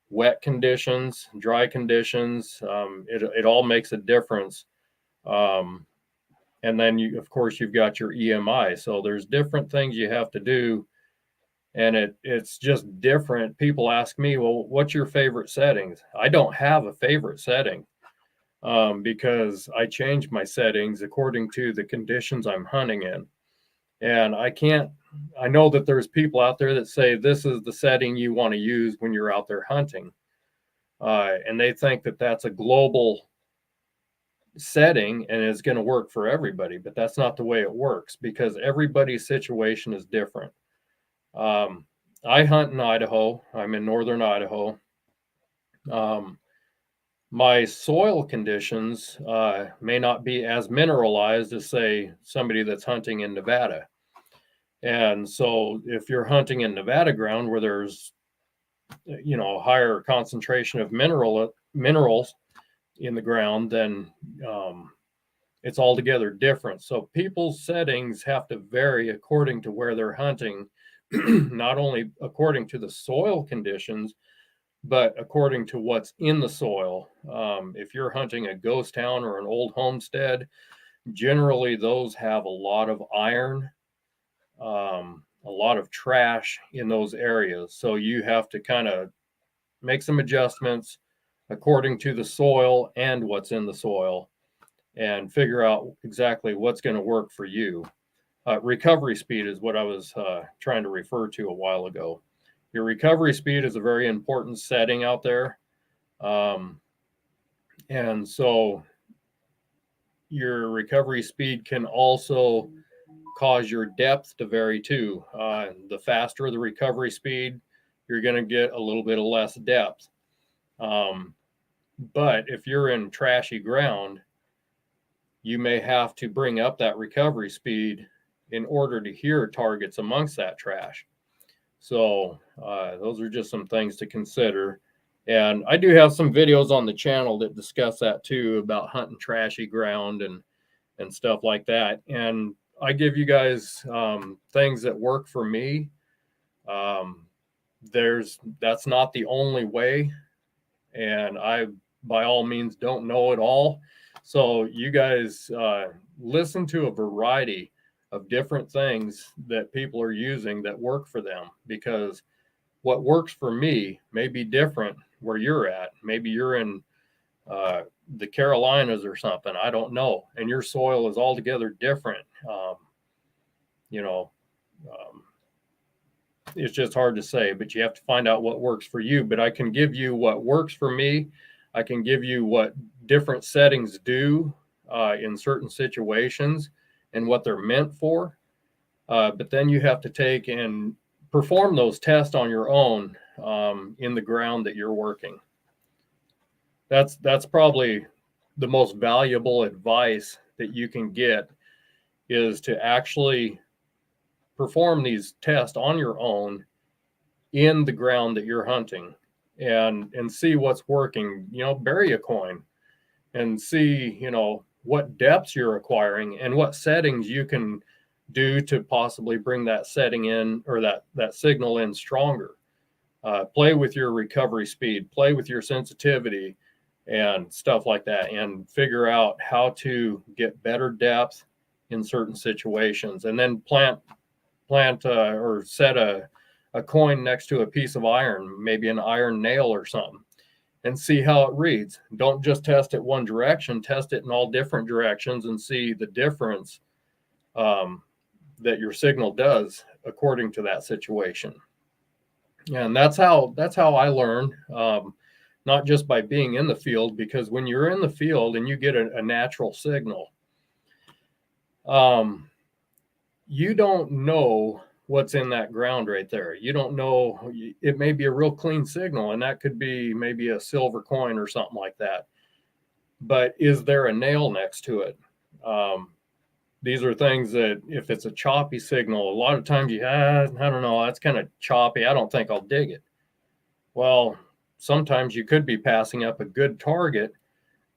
Wet conditions, dry conditions, it all makes a difference. And then of course, you've got your EMI. So there's different things you have to do, and it's just different. People ask me, well, what's your favorite settings? I don't have a favorite setting, because I change my settings according to the conditions I'm hunting in. And I know that there's people out there that say this is the setting you want to use when you're out there hunting. And they think that that's a global setting and it's going to work for everybody, but that's not the way it works, because everybody's situation is different. I hunt in Idaho. I'm in northern Idaho. My soil conditions may not be as mineralized as, say, somebody that's hunting in Nevada. And so if you're hunting in Nevada ground where there's, a higher concentration of minerals in the ground, then it's altogether different. So people's settings have to vary according to where they're hunting, not only according to the soil conditions, but according to what's in the soil. If you're hunting a ghost town or an old homestead, generally those have a lot of iron, a lot of trash in those areas. So you have to kind of make some adjustments according to the soil and what's in the soil, and figure out exactly what's going to work for you. Recovery speed is what I was trying to refer to a while ago. Your recovery speed is a very important setting out there. And so your recovery speed can also cause your depth to vary too. The faster the recovery speed, you're going to get a little bit of less depth. But if you're in trashy ground, you may have to bring up that recovery speed in order to hear targets amongst that trash. So those are just some things to consider. And I do have some videos on the channel that discuss that too, about hunting trashy ground and stuff like that. And I give you guys things that work for me. That's not the only way. And I, by all means, don't know it all. So you guys listen to a variety of different things that people are using that work for them, because what works for me may be different where you're at. Maybe you're in the Carolinas or something. I don't know. And your soil is altogether different. It's just hard to say, but you have to find out what works for you. But I can give you what works for me. I can give you what different settings do in certain situations and what they're meant for. But then you have to take and perform those tests on your own in the ground that you're working. That's probably the most valuable advice that you can get, is to actually perform these tests on your own in the ground that you're hunting, and see what's working. Bury a coin and see, what depths you're acquiring and what settings you can do to possibly bring that setting in, or that signal in stronger. Play with your recovery speed, play with your sensitivity and stuff like that, and figure out how to get better depth in certain situations. And then plant or set a coin next to a piece of iron, maybe an iron nail or something, and see how it reads. Don't just test it one direction, test it in all different directions and see the difference that your signal does according to that situation. And that's how I learned. not just by being in the field, because when you're in the field and you get a natural signal, you don't know what's in that ground right there. You don't know. It may be a real clean signal, and that could be maybe a silver coin or something like that. But is there a nail next to it? These are things that if it's a choppy signal, a lot of times I don't know, that's kind of choppy. I don't think I'll dig it. Well, sometimes you could be passing up a good target,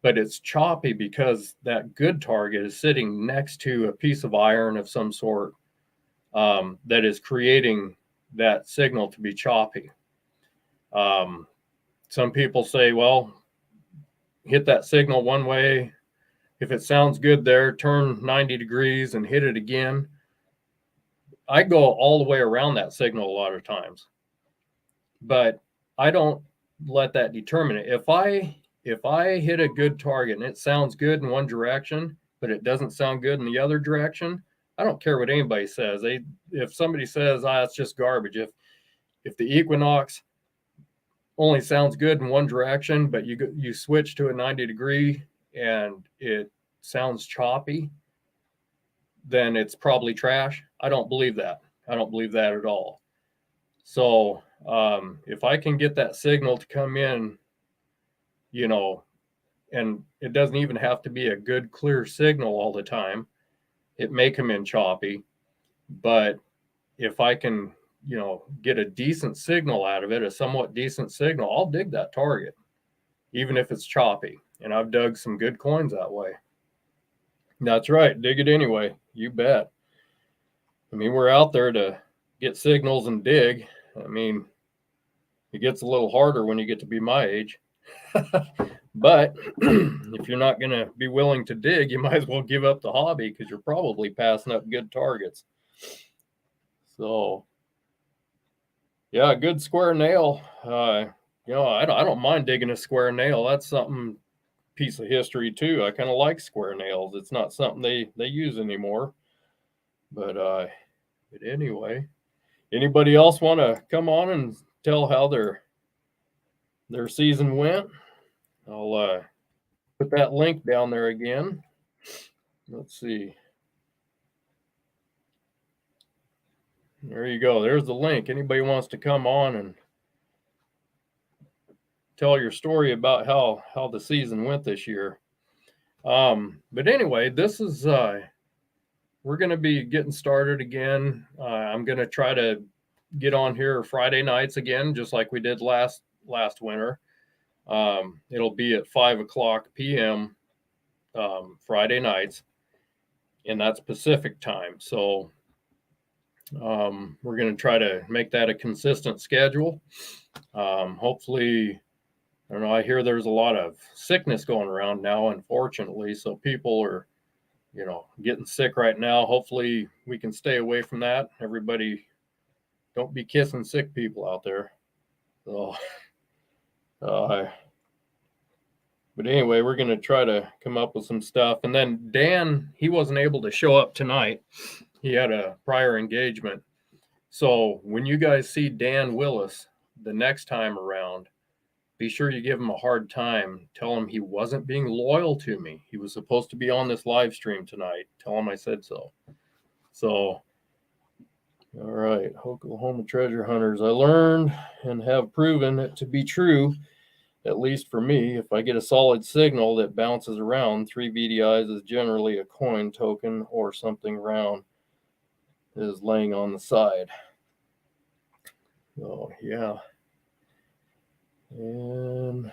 but it's choppy because that good target is sitting next to a piece of iron of some sort that is creating that signal to be choppy. Some people say, well, hit that signal one way. If it sounds good there, turn 90 degrees and hit it again. I go all the way around that signal a lot of times, but I don't let that determine it. If I hit a good target and it sounds good in one direction, but it doesn't sound good in the other direction, I don't care what anybody says. If somebody says, it's just garbage. If the Equinox only sounds good in one direction, but you switch to a 90 degree and it sounds choppy, then it's probably trash. I don't believe that. I don't believe that at all. So if I can get that signal to come in, and it doesn't even have to be a good, clear signal all the time. It may come in choppy, but if I can, get a decent signal out of it, a somewhat decent signal, I'll dig that target, even if it's choppy. And I've dug some good coins that way. That's right. Dig it anyway. You bet. I mean, we're out there to get signals and dig. I mean, it gets a little harder when you get to be my age. But if you're not going to be willing to dig, you might as well give up the hobby because you're probably passing up good targets. So, yeah, a good square nail. I don't mind digging a square nail. That's something, piece of history too. I kind of like square nails. It's not something they use anymore. But anyway, anybody else want to come on and tell how their season went? I'll put that link down there again. Let's see. There you go. There's the link. Anybody wants to come on and tell your story about how the season went this year. But anyway, this is we're going to be getting started again. I'm going to try to get on here Friday nights again, just like we did last winter. It'll be at 5:00 p.m. Friday nights, and that's Pacific time. So we're going to try to make that a consistent schedule. Hopefully, I don't know, I hear there's a lot of sickness going around now, unfortunately. So people are, getting sick right now. Hopefully we can stay away from that. Everybody, don't be kissing sick people out there. So, but anyway, we're going to try to come up with some stuff. And then Dan, he wasn't able to show up tonight. He had a prior engagement. So when you guys see Dan Willis the next time around, be sure you give him a hard time. Tell him he wasn't being loyal to me. He was supposed to be on this live stream tonight. Tell him I said so. So, all right, Oklahoma treasure hunters. I learned and have proven it to be true, at least for me. If I get a solid signal that bounces around, 3 VDIs is generally a coin token or something round is laying on the side. Oh, yeah. And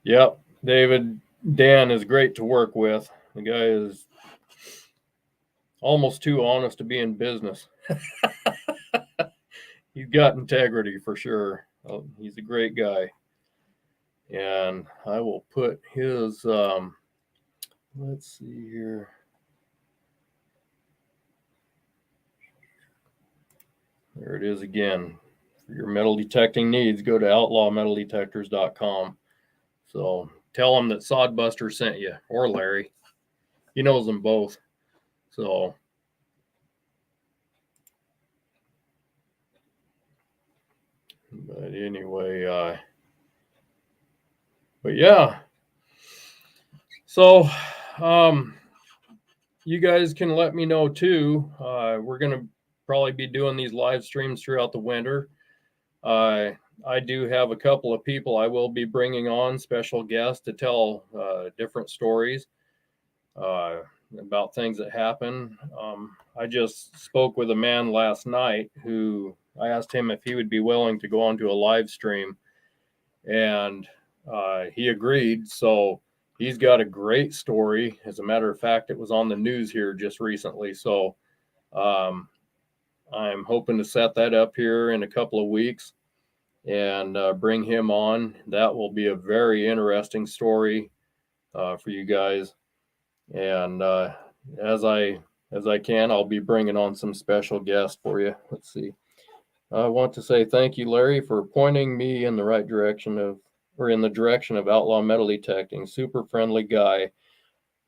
yep, David, Dan is great to work with. The guy is almost too honest to be in business. He's got integrity for sure. He's a great guy. And I will put his, let's see here. There it is again. For your metal detecting needs, go to outlawmetaldetectors.com. So tell them that Sodbuster sent you, or Larry. He knows them both. So But anyway, but yeah. So, you guys can let me know too. We're going to probably be doing these live streams throughout the winter. I do have a couple of people I will be bringing on, special guests, to tell different stories about things that happen. I just spoke with a man last night who I asked him if he would be willing to go onto a live stream, and he agreed. So he's got a great story. As a matter of fact, it was on the news here just recently. So I'm hoping to set that up here in a couple of weeks and bring him on. That will be a very interesting story for you guys. And as I can, I'll be bringing on some special guests for you. Let's see. I want to say thank you, Larry, for pointing me in the right direction in the direction of outlaw metal detecting. Super friendly guy.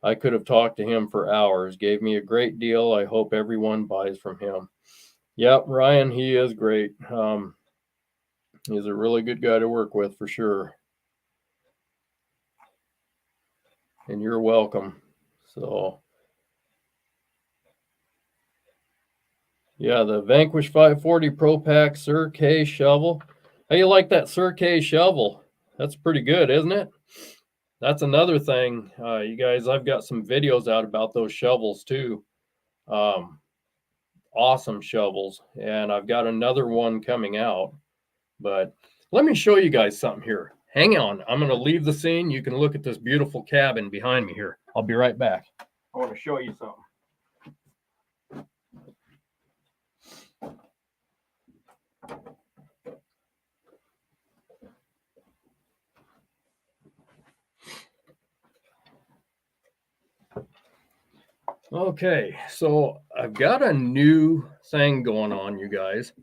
I could have talked to him for hours. Gave me a great deal. I hope everyone buys from him. Yep, Ryan, he is great. He's a really good guy to work with for sure. And you're welcome. So, yeah, the Vanquish 540 Pro Pack Sir K shovel. How you like that Sir K shovel? That's pretty good, isn't it? That's another thing, you guys. I've got some videos out about those shovels too. Awesome shovels, and I've got another one coming out. But let me show you guys something here. Hang on, I'm going to leave the scene. You can look at this beautiful cabin behind me here. I'll be right back. I want to show you something. Okay, so I've got a new thing going on, you guys,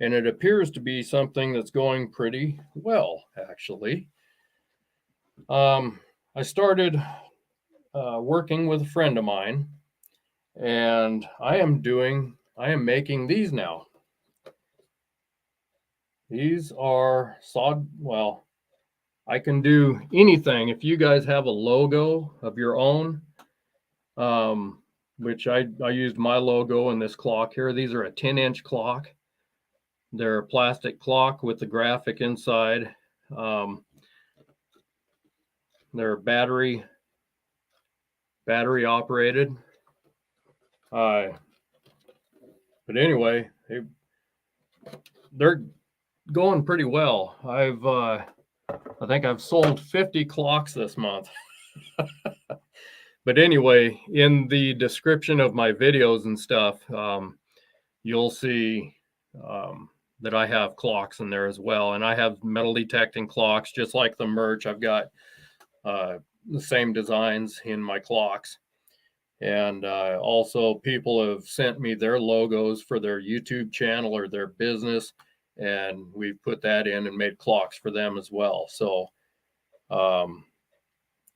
and it appears to be something that's going pretty well, actually. I started working with a friend of mine, and I am making these now. These are well, I can do anything. If you guys have a logo of your own, which I used my logo in this clock here. These are a 10-inch clock. They're a plastic clock with the graphic inside. They're battery operated. But anyway, they're going pretty well. I think I've sold 50 clocks this month. But anyway, in the description of my videos and stuff, you'll see that I have clocks in there as well. And I have metal detecting clocks, just like the merch. I've got the same designs in my clocks. And also people have sent me their logos for their YouTube channel or their business. And we've put that in and made clocks for them as well. So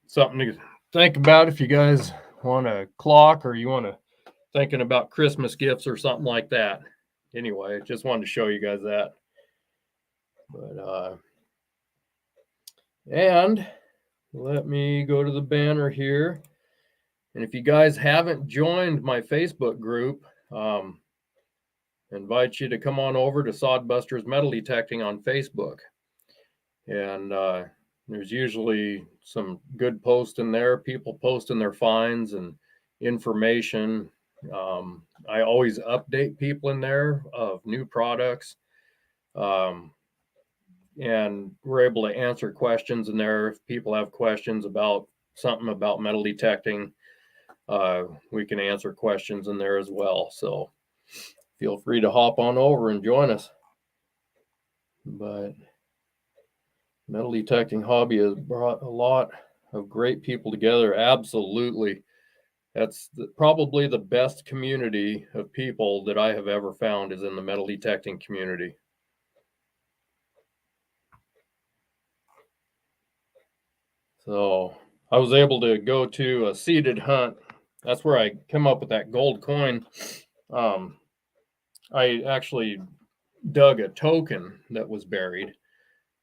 something to think about if you guys want a clock or you want to thinking about Christmas gifts or something like that. Anyway, just wanted to show you guys that. But and let me go to the banner here. And if you guys haven't joined my Facebook group, invite you to come on over to Sodbusters Metal Detecting on Facebook. And there's usually some good posts in there. People posting their finds and information. I always update people in there of new products. And we're able to answer questions in there. If people have questions about something about metal detecting, we can answer questions in there as well. So feel free to hop on over and join us. But metal detecting hobby has brought a lot of great people together. Absolutely. That's probably the best community of people that I have ever found is in the metal detecting community. So I was able to go to a seated hunt. That's where I come up with that gold coin. I actually dug a token that was buried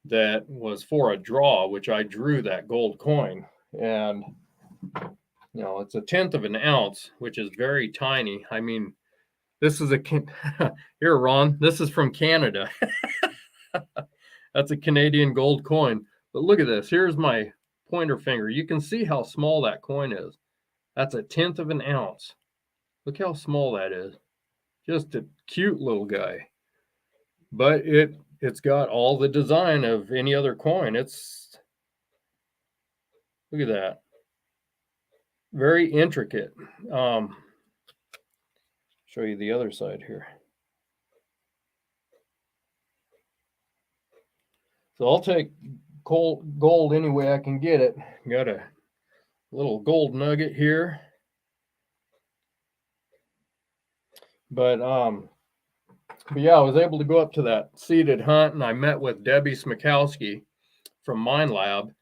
that was for a draw, which I drew that gold coin. And, you know, it's 1/10 of an ounce, which is very tiny. I mean, this is here, Ron, this is from Canada. That's a Canadian gold coin. But look at this. Here's my pointer finger. You can see how small that coin is. That's 1/10 of an ounce. Look how small that is. Just a cute little guy. But it's got all the design of any other coin. It's, look at that. Very intricate. Show you the other side here. So I'll take gold any way I can get it. Got a little gold nugget here. But yeah, I was able to go up to that seated hunt, and I met with Debbie Smikowski from Minelab,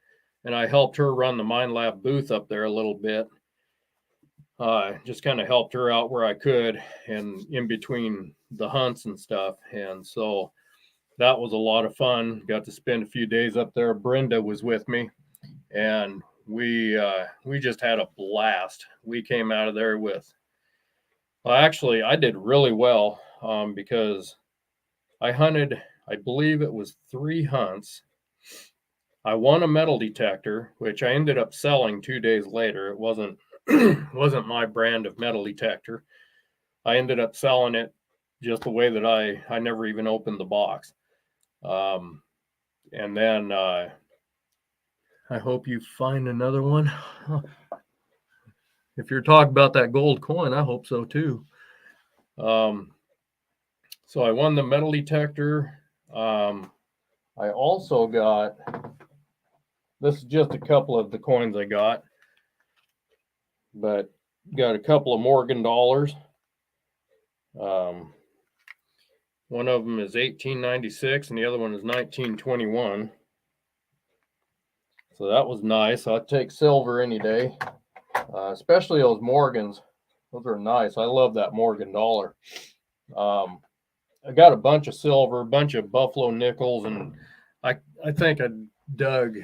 and I helped her run the Minelab booth up there a little bit. Just kind of helped her out where I could, and in between the hunts and stuff. And so that was a lot of fun. Got to spend a few days up there. Brenda was with me, and we just had a blast. We came out of there with, well, actually, I did really well because I hunted, I believe it was 3 hunts. I won a metal detector, which I ended up selling 2 days later. It wasn't my brand of metal detector. I ended up selling it just the way that I never even opened the box. And then I hope you find another one. If you're talking about that gold coin, I hope so too. So I won the metal detector. I also got, this is just a couple of the coins I got, but got a couple of Morgan dollars. One of them is 1896 and the other one is 1921. So that was nice. I'd take silver any day, especially those Morgans. Those are nice. I love that Morgan dollar. I got a bunch of silver, a bunch of buffalo nickels, and I think I dug,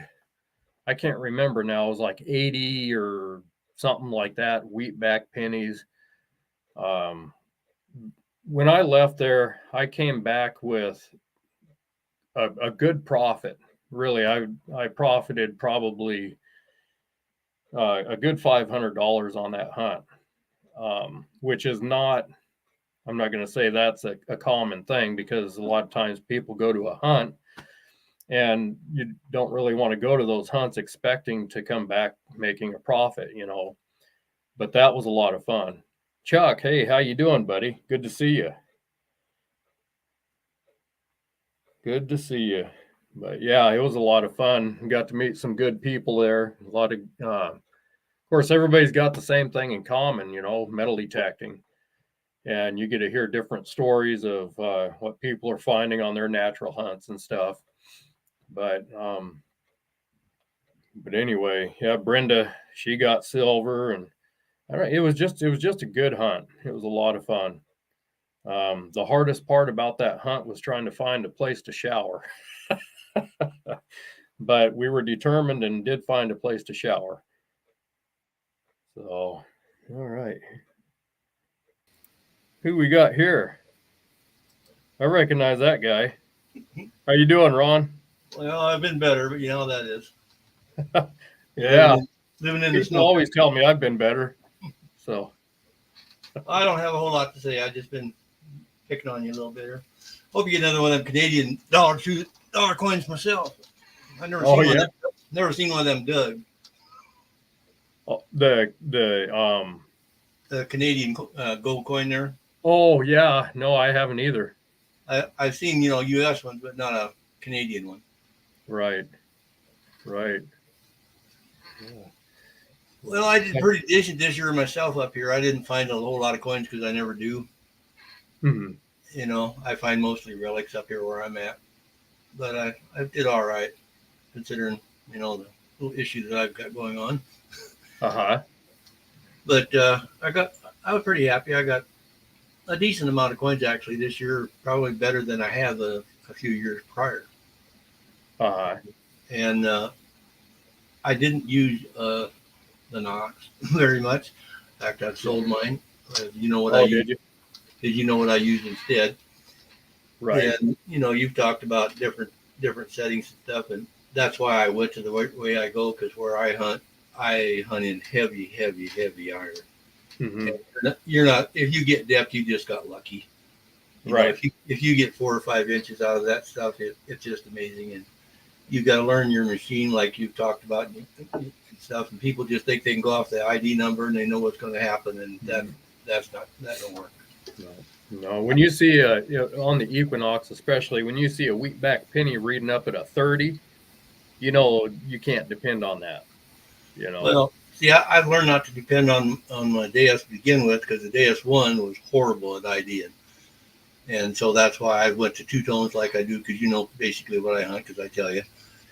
I can't remember now, it was like 80 or something like that, wheatback pennies. When I left there, I came back with a good profit. Really, I profited probably a good $500 on that hunt, which is not, I'm not going to say that's a common thing, because a lot of times people go to a hunt and you don't really want to go to those hunts expecting to come back making a profit, you know. But that was a lot of fun. Chuck, hey, how you doing, buddy? Good to see you. Good to see you. But yeah, it was a lot of fun. Got to meet some good people there. A lot of course, everybody's got the same thing in common, you know, metal detecting. And you get to hear different stories of what people are finding on their natural hunts and stuff. But anyway, yeah, Brenda, she got silver, and all right, it was just a good hunt. It was a lot of fun. The hardest part about that hunt was trying to find a place to shower. But we were determined and did find a place to shower. So, all right. Who we got here? I recognize that guy. How you doing, Ron? Well, I've been better, but you know how that is. Yeah. Living in the People snow. always tell me I've been better. So I don't have a whole lot to say. I've just been picking on you a little bit here. Hope you get another one of them Canadian dollar coins myself. I've never seen one. Never seen one of them dug. Oh, the Canadian gold coin there. Oh yeah, no, I haven't either. I've seen, you know, U.S. ones, but not a Canadian one. Right. Yeah. Well, I did pretty decent this year myself up here. I didn't find a whole lot of coins because I never do. Mm-hmm. You know, I find mostly relics up here where I'm at. But I did all right, considering, you know, the little issue that I've got going on. Uh-huh. But I was pretty happy. I got a decent amount of coins actually this year, probably better than I have a few years prior. And I didn't use the Knox very much. In fact, I've sold mine. You know what I use? Did you know what I use instead? Right. And you've talked about different settings and stuff, and that's why I went to the way I go, because where I hunt in heavy iron. Mm-hmm. You're not, if you get depth, you just got lucky. Right. If you get 4 or 5 inches out of that stuff, it's just amazing. And you got to learn your machine, like you've talked about and stuff. And people just think they can go off the ID number and they know what's going to happen, and that don't work. No. When you see on the Equinox, especially when you see a wheatback penny reading up at a 30, you can't depend on that. Well, see, I've learned not to depend on my Deus to begin with, because the Deus 1 was horrible at IDing. And so that's why I went to two-tones like I do, because basically what I hunt, because I tell you.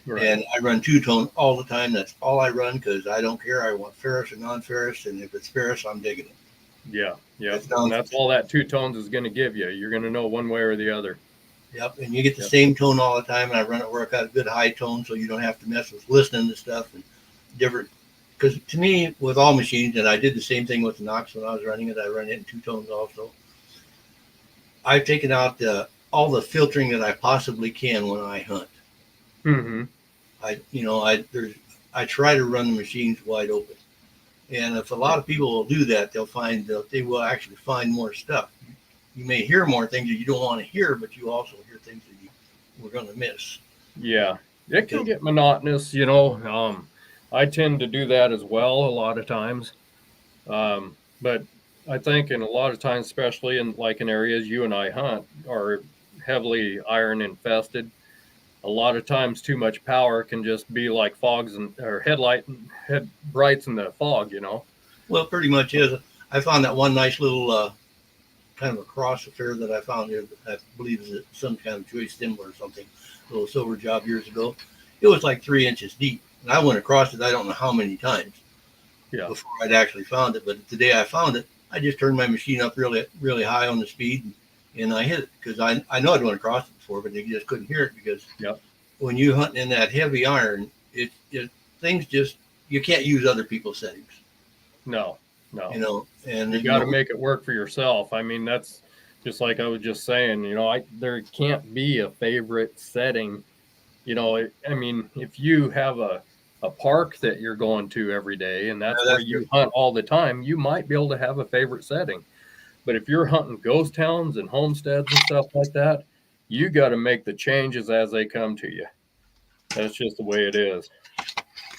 Right. And I run two-tone all the time. That's all I run, because I don't care. I want ferrous or non-ferrous, and if it's ferrous, I'm digging it. Yeah. And that's all that two-tones is going to give you. You're going to know one way or the other. Yep, and you get the same tone all the time, and I run it where I've got a good high tone, so you don't have to mess with listening to stuff and different. Because to me, with all machines, and I did the same thing with the Knox when I was running it, I run it in two tones also. I've taken out all the filtering that I possibly can when I hunt. Mm-hmm. I try to run the machines wide open, and if a lot of people will do that, they will actually find more stuff. You may hear more things that you don't want to hear, but you also hear things that you were going to miss. Yeah, it can get monotonous, I tend to do that as well a lot of times. But I think in a lot of times, especially in areas you and I hunt, are heavily iron infested. A lot of times too much power can just be like fogs or head brights in the fog, Well, it pretty much is. I found that one nice little kind of a cross affair that I found here, I believe is some kind of choice symbol or something, a little silver job years ago. It was like 3 inches deep. And I went across it, I don't know how many times before I'd actually found it. But the day I found it, I just turned my machine up really, really high on the speed, and I hit it, because I know I'd went across it before, but they just couldn't hear it, because when you hunt in that heavy iron, things just, you can't use other people's settings. No. And you got to make it work for yourself. I mean, that's just like I was just saying, there can't be a favorite setting. I mean, if you have a park that you're going to every day, and that's where you hunt all the time, you might be able to have a favorite setting. But if you're hunting ghost towns and homesteads and stuff like that, you got to make the changes as they come to you. That's just the way it is.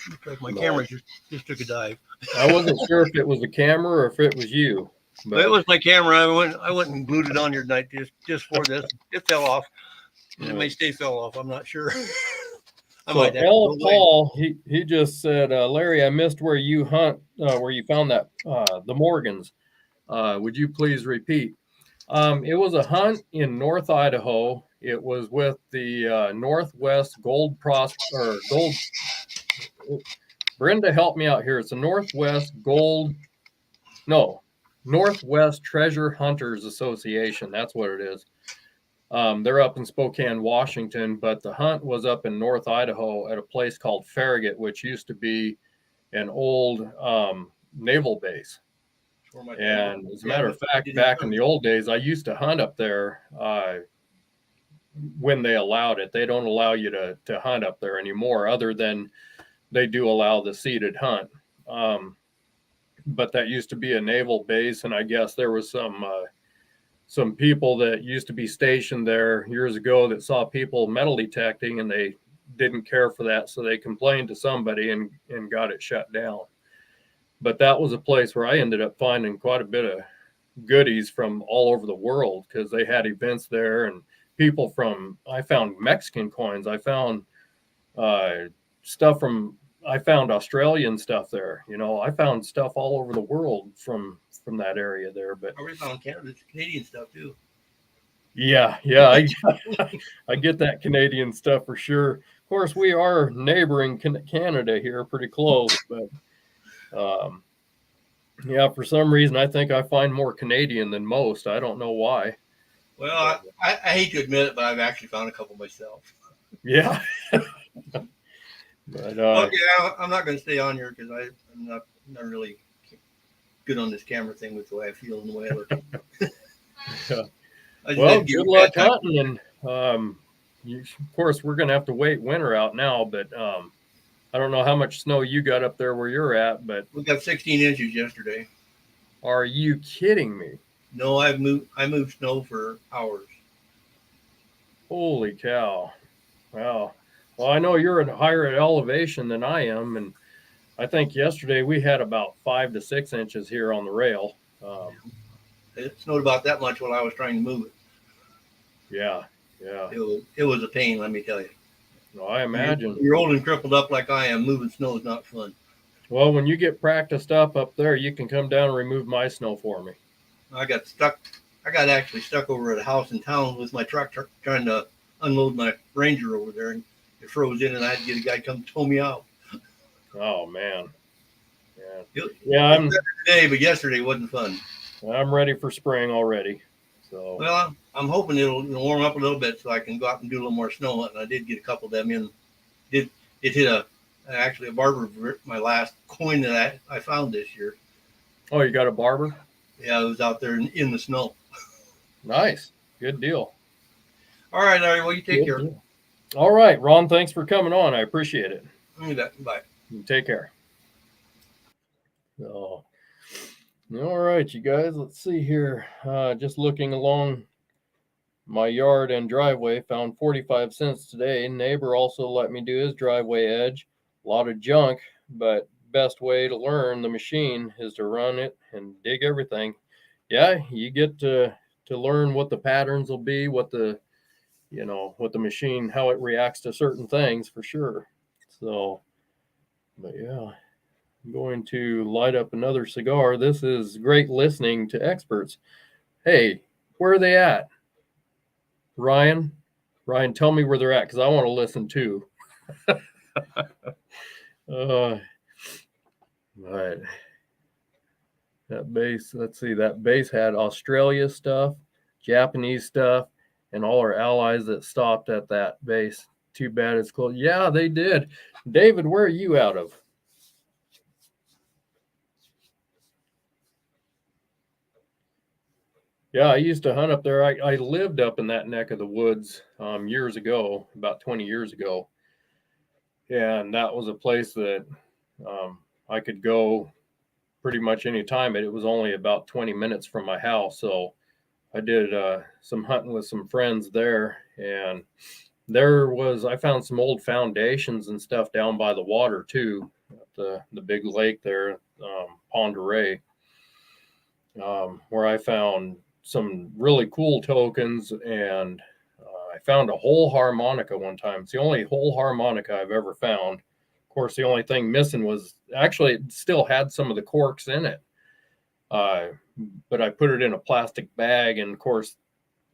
Looks like my camera just took a dive. I wasn't sure if it was the camera or if it was you. But it was my camera. I went and glued it on here tonight just for this. It fell off. It may stay fell off. I'm not sure. So L. Paul, he just said, Larry, I missed where you hunt, where you found that the Morgans. Would you please repeat? It was a hunt in North Idaho. It was with the Northwest Gold Gold. Brenda, help me out here. It's the Northwest Treasure Hunters Association. That's what it is. They're up in Spokane, Washington, but the hunt was up in North Idaho at a place called Farragut, which used to be an old naval base. And as a matter of fact, back in the old days, I used to hunt up there when they allowed it. They don't allow you to hunt up there anymore, other than they do allow the seated hunt. But that used to be a naval base, and I guess there was some people that used to be stationed there years ago that saw people metal detecting, and they didn't care for that, so they complained to somebody and got it shut down. But that was a place where I ended up finding quite a bit of goodies from all over the world, because they had events there, and people I found Mexican coins. I found I found Australian stuff there. I found stuff all over the world from that area there. But I found Canadian stuff too. Yeah, I get that Canadian stuff for sure. Of course, we are neighboring Canada here, pretty close, but Yeah, for some reason, I think I find more Canadian than most. I don't know why. Well, I hate to admit it, but I've actually found a couple myself. Yeah. But Okay, I'm not going to stay on here because I'm not really good on this camera thing with the way I feel and the way I look. yeah. I just Well, had to give good you a luck bad time. hunting, and of course, we're gonna have to wait winter out now. But I don't know how much snow you got up there where you're at. But We got 16 inches yesterday. are you kidding me? No, I moved snow for hours. Holy cow! Wow. Well, I know you're at higher elevation than I am, and I think yesterday we had about 5 to 6 inches here on the rail. It snowed about that much while I was trying to move it. Yeah, yeah. It was a pain, let me tell you. No, I imagine. You're old and crippled up like I am. Moving snow is not fun. Well, when you get practiced up there, you can come down and remove my snow for me. I got stuck. I got actually stuck over at a house in town with my truck trying to unload my Ranger over there, and it froze in, and I had to get a guy come tow me out. Oh man. Yeah. It, Yeah, it's better today, but yesterday wasn't fun. I'm ready for spring already. So Well, I'm hoping it'll warm up a little bit so I can go out and do a little more snow hunting. I did get a couple of them in. It hit actually a barber, my last coin that I found this year. oh, you got a barber? Yeah, it was out there in the snow. Nice. Good deal. All right, Larry. Well, you take Good care. deal. All right, Ron, thanks for coming on. I appreciate it. You bet. Bye. You take care. So, all right, you guys, let's see here. Just looking along my yard and driveway, found 45 cents today. Neighbor also let me do his driveway edge. A lot of junk, but best way to learn the machine is to run it and dig everything. Yeah, you get to learn what the patterns will be, what the machine, how it reacts to certain things for sure. So, but yeah, I'm going to light up another cigar. This is great listening to experts. Hey, where are they at? Ryan, tell me where they're at because I want to listen too. Right. That base, let's see, that base had Australia stuff, Japanese stuff, and all our allies that stopped at that base. Too bad it's closed. Yeah, they did. David, where are you out of? Yeah, I used to hunt up there. I lived up in that neck of the woods years ago, about 20 years ago. And that was a place that I could go pretty much any time. It was only about 20 minutes from my house. So I did some hunting with some friends there. And I found some old foundations and stuff down by the water too, at the big lake there, Pond Array, where I found some really cool tokens, and I found a whole harmonica one time. It's the only whole harmonica I've ever found. Of course, the only thing missing was actually it still had some of the corks in it, but I put it in a plastic bag, and of course,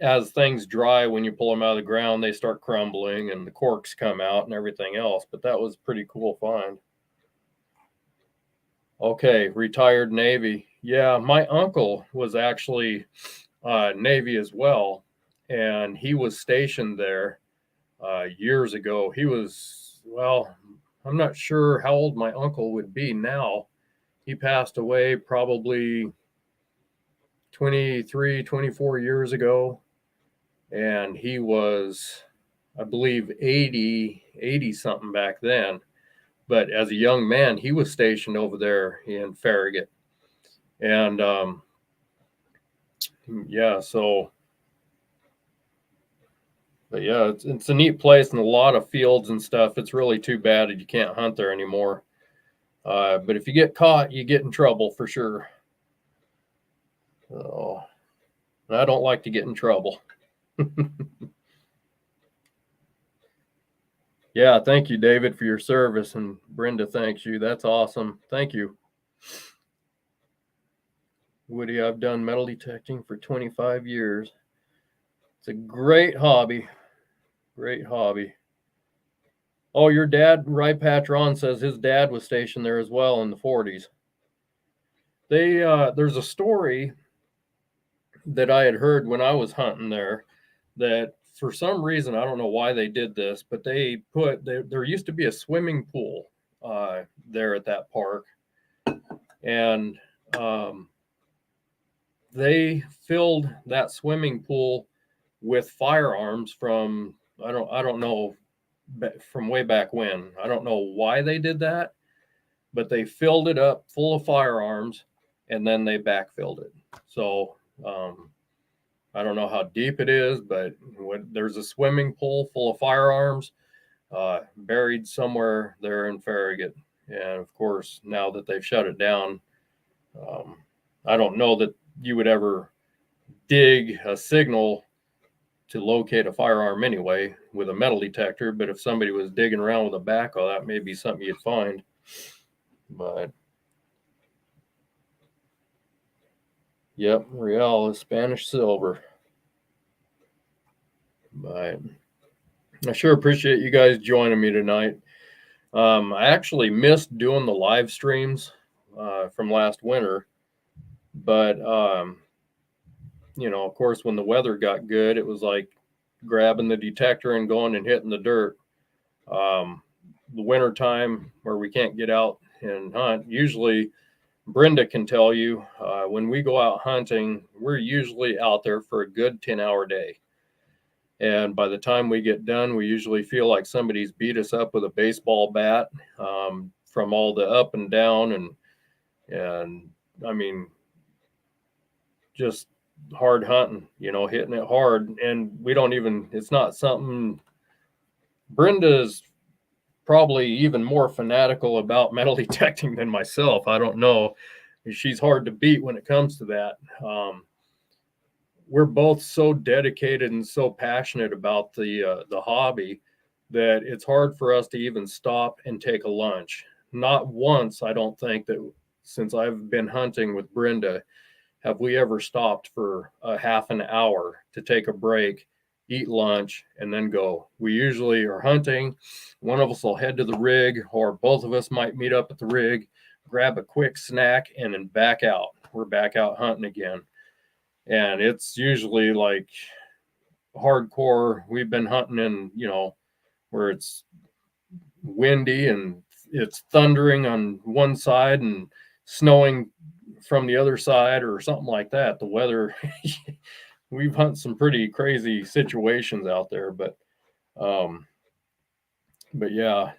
as things dry, when you pull them out of the ground, they start crumbling and the corks come out and everything else. But that was a pretty cool find. Okay, retired Navy. Yeah, my uncle was actually Navy as well, and he was stationed there years ago. He was, well, I'm not sure how old my uncle would be now. He passed away probably 23, 24 years ago, and he was, I believe, 80 something back then. But as a young man, he was stationed over there in Farragut. And yeah, so, but yeah, it's a neat place and a lot of fields and stuff. It's really too bad that you can't hunt there anymore. But if you get caught, you get in trouble for sure. So, I don't like to get in trouble. Yeah, thank you, David, for your service. And Brenda thanks you. That's awesome. Thank you. Woody, I've done metal detecting for 25 years. It's a great hobby. Great hobby. Oh, your dad, Rye Patron, says his dad was stationed there as well in the 40s. there's a story that I had heard when I was hunting there that for some reason, I don't know why they did this, but there used to be a swimming pool there at that park, and they filled that swimming pool with firearms from I don't know, from way back when. I don't know why they did that, but they filled it up full of firearms and then they backfilled it. So I don't know how deep it is, but there's a swimming pool full of firearms buried somewhere there in Farragut. And of course, now that they've shut it down, I don't know that you would ever dig a signal to locate a firearm anyway with a metal detector. But if somebody was digging around with a backhoe, that may be something you'd find. But yep, Real is Spanish silver. But I sure appreciate you guys joining me tonight. I actually missed doing the live streams from last winter, but you know, of course, when the weather got good, it was like grabbing the detector and going and hitting the dirt. The winter time where we can't get out and hunt, usually Brenda can tell you when we go out hunting, we're usually out there for a good 10-hour day. And by the time we get done, we usually feel like somebody's beat us up with a baseball bat from all the up and down and I mean, just hard hunting, you know, hitting it hard. And we don't even, it's not something, Brenda's probably even more fanatical about metal detecting than myself. I don't know. She's hard to beat when it comes to that. We're both so dedicated and so passionate about the hobby that it's hard for us to even stop and take a lunch. Not once, I don't think that since I've been hunting with Brenda, have we ever stopped for a half an hour to take a break, eat lunch, and then go. We usually are hunting. One of us will head to the rig, or both of us might meet up at the rig, grab a quick snack, and then back out. We're back out hunting again. And it's usually like hardcore. We've been hunting in, you know, where it's windy and it's thundering on one side and snowing from the other side or something like that. The weather, we've hunted some pretty crazy situations out there, but yeah,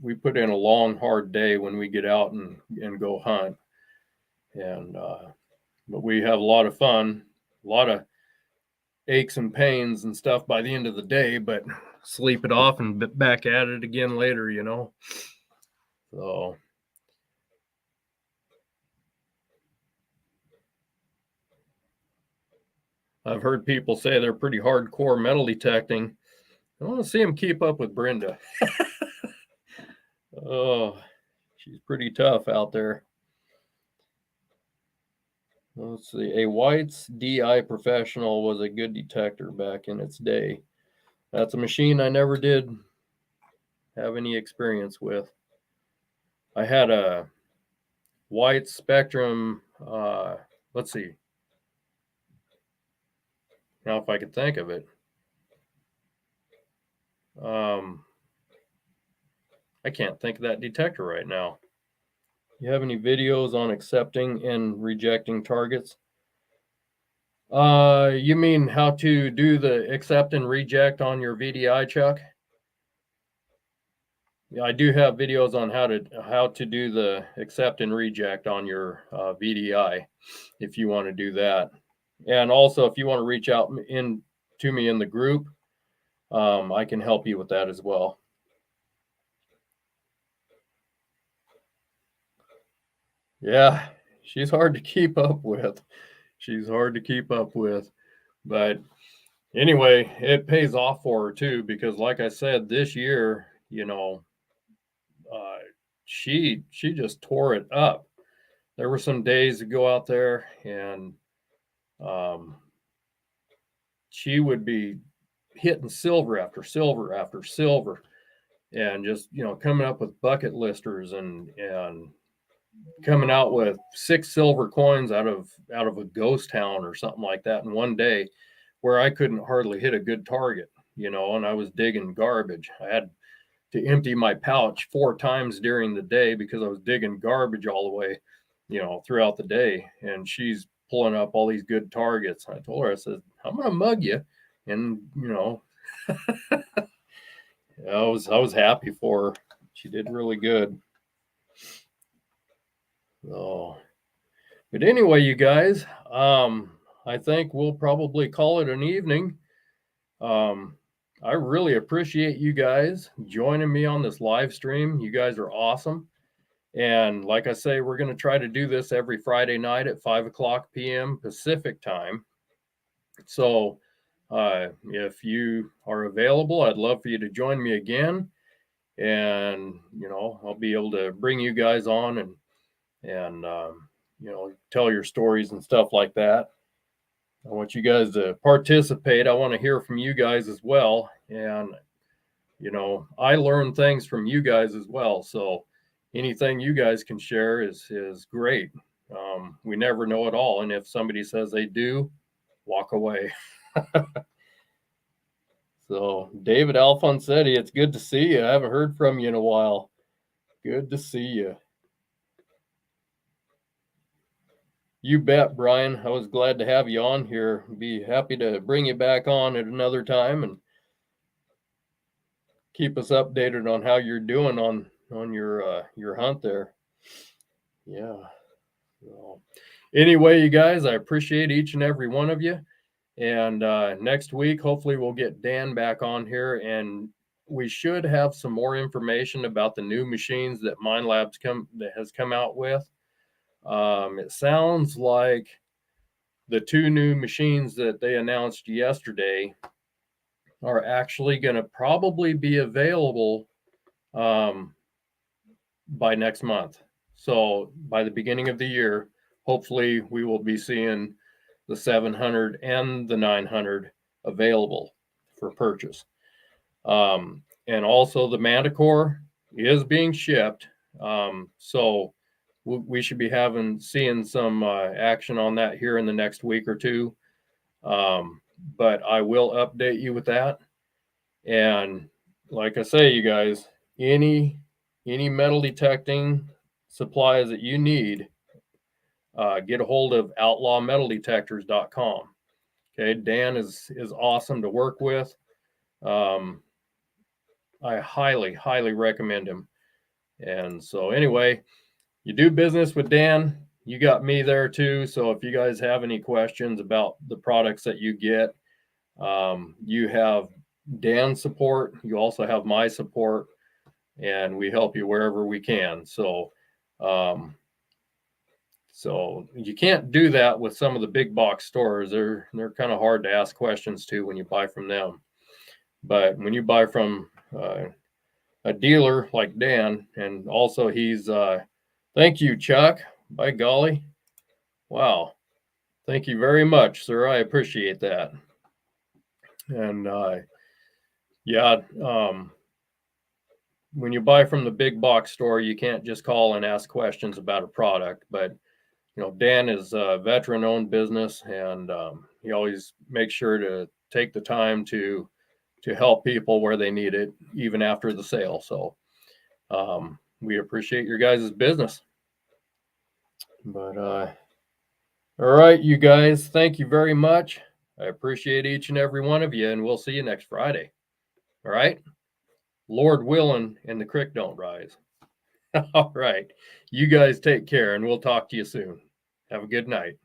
we put in a long, hard day when we get out and go hunt. And, but we have a lot of fun, a lot of aches and pains and stuff by the end of the day, but sleep it off and back at it again later, you know? So I've heard people say they're pretty hardcore metal detecting. I want to see them keep up with Brenda. Oh, she's pretty tough out there. Let's see. A White's DI Professional was a good detector back in its day. That's a machine I never did have any experience with. I had a White Spectrum. Let's see. Now, if I could think of it. I can't think of that detector right now. You have any videos on accepting and rejecting targets? You mean how to do the accept and reject on your VDI, Chuck? Yeah, I do have videos on how to do the accept and reject on your VDI if you want to do that. And also, if you want to reach out to me in the group, I can help you with that as well. Yeah, she's hard to keep up with. She's hard to keep up with. But anyway, it pays off for her too, because like I said, this year, you know, she just tore it up. There were some days to go out there and she would be hitting silver after silver after silver and just, you know, coming up with bucket listers and coming out with 6 silver coins out of a ghost town or something like that in one day, where I couldn't hardly hit a good target, and I was digging garbage. I had to empty my pouch 4 times during the day because I was digging garbage all the way, throughout the day. And she's pulling up all these good targets. I told her, I said, I'm going to mug you. And, I was happy for her. She did really good. So, but anyway, you guys, I think we'll probably call it an evening. I really appreciate you guys joining me on this live stream. You guys are awesome. And like I say, we're going to try to do this every Friday night at 5:00 p.m. Pacific time. So if you are available, I'd love for you to join me again. And, I'll be able to bring you guys on and tell your stories and stuff like that. I want you guys to participate. I want to hear from you guys as well. And, I learn things from you guys as well. So anything you guys can share is great. We never know it all. And if somebody says they do, walk away. So David Alfonsetti, it's good to see you. I haven't heard from you in a while. Good to see you. You bet, Brian. I was glad to have you on here. Be happy to bring you back on at another time and keep us updated on how you're doing on your hunt there. Yeah. So, anyway, you guys, I appreciate each and every one of you. And next week, hopefully, we'll get Dan back on here, and we should have some more information about the new machines that Minelab has come out with. It sounds like the 2 new machines that they announced yesterday are actually going to probably be available by next month. So by the beginning of the year, hopefully we will be seeing the 700 and the 900 available for purchase. And also the Manticore is being shipped. So we should be seeing some action on that here in the next week or two. But I will update you with that. And like I say, you guys, any metal detecting supplies that you need, get a hold of outlawmetaldetectors.com. Okay, Dan is awesome to work with. I highly recommend him. And so anyway, you do business with Dan, you got me there too. So if you guys have any questions about the products that you get, you have Dan's support. You also have my support, and we help you wherever we can. So, so you can't do that with some of the big box stores. They're kind of hard to ask questions to when you buy from them. But when you buy from a dealer like Dan, and also he's thank you, Chuck. By golly, wow, thank you very much, sir. I appreciate that. And yeah, when you buy from the big box store, you can't just call and ask questions about a product. But Dan is a veteran-owned business, and he always makes sure to take the time to help people where they need it, even after the sale. So we appreciate your guys' business. But all right, you guys, thank you very much. I appreciate each and every one of you, and we'll see you next Friday. All right? Lord willing, and the creek don't rise. All right. You guys take care, and we'll talk to you soon. Have a good night.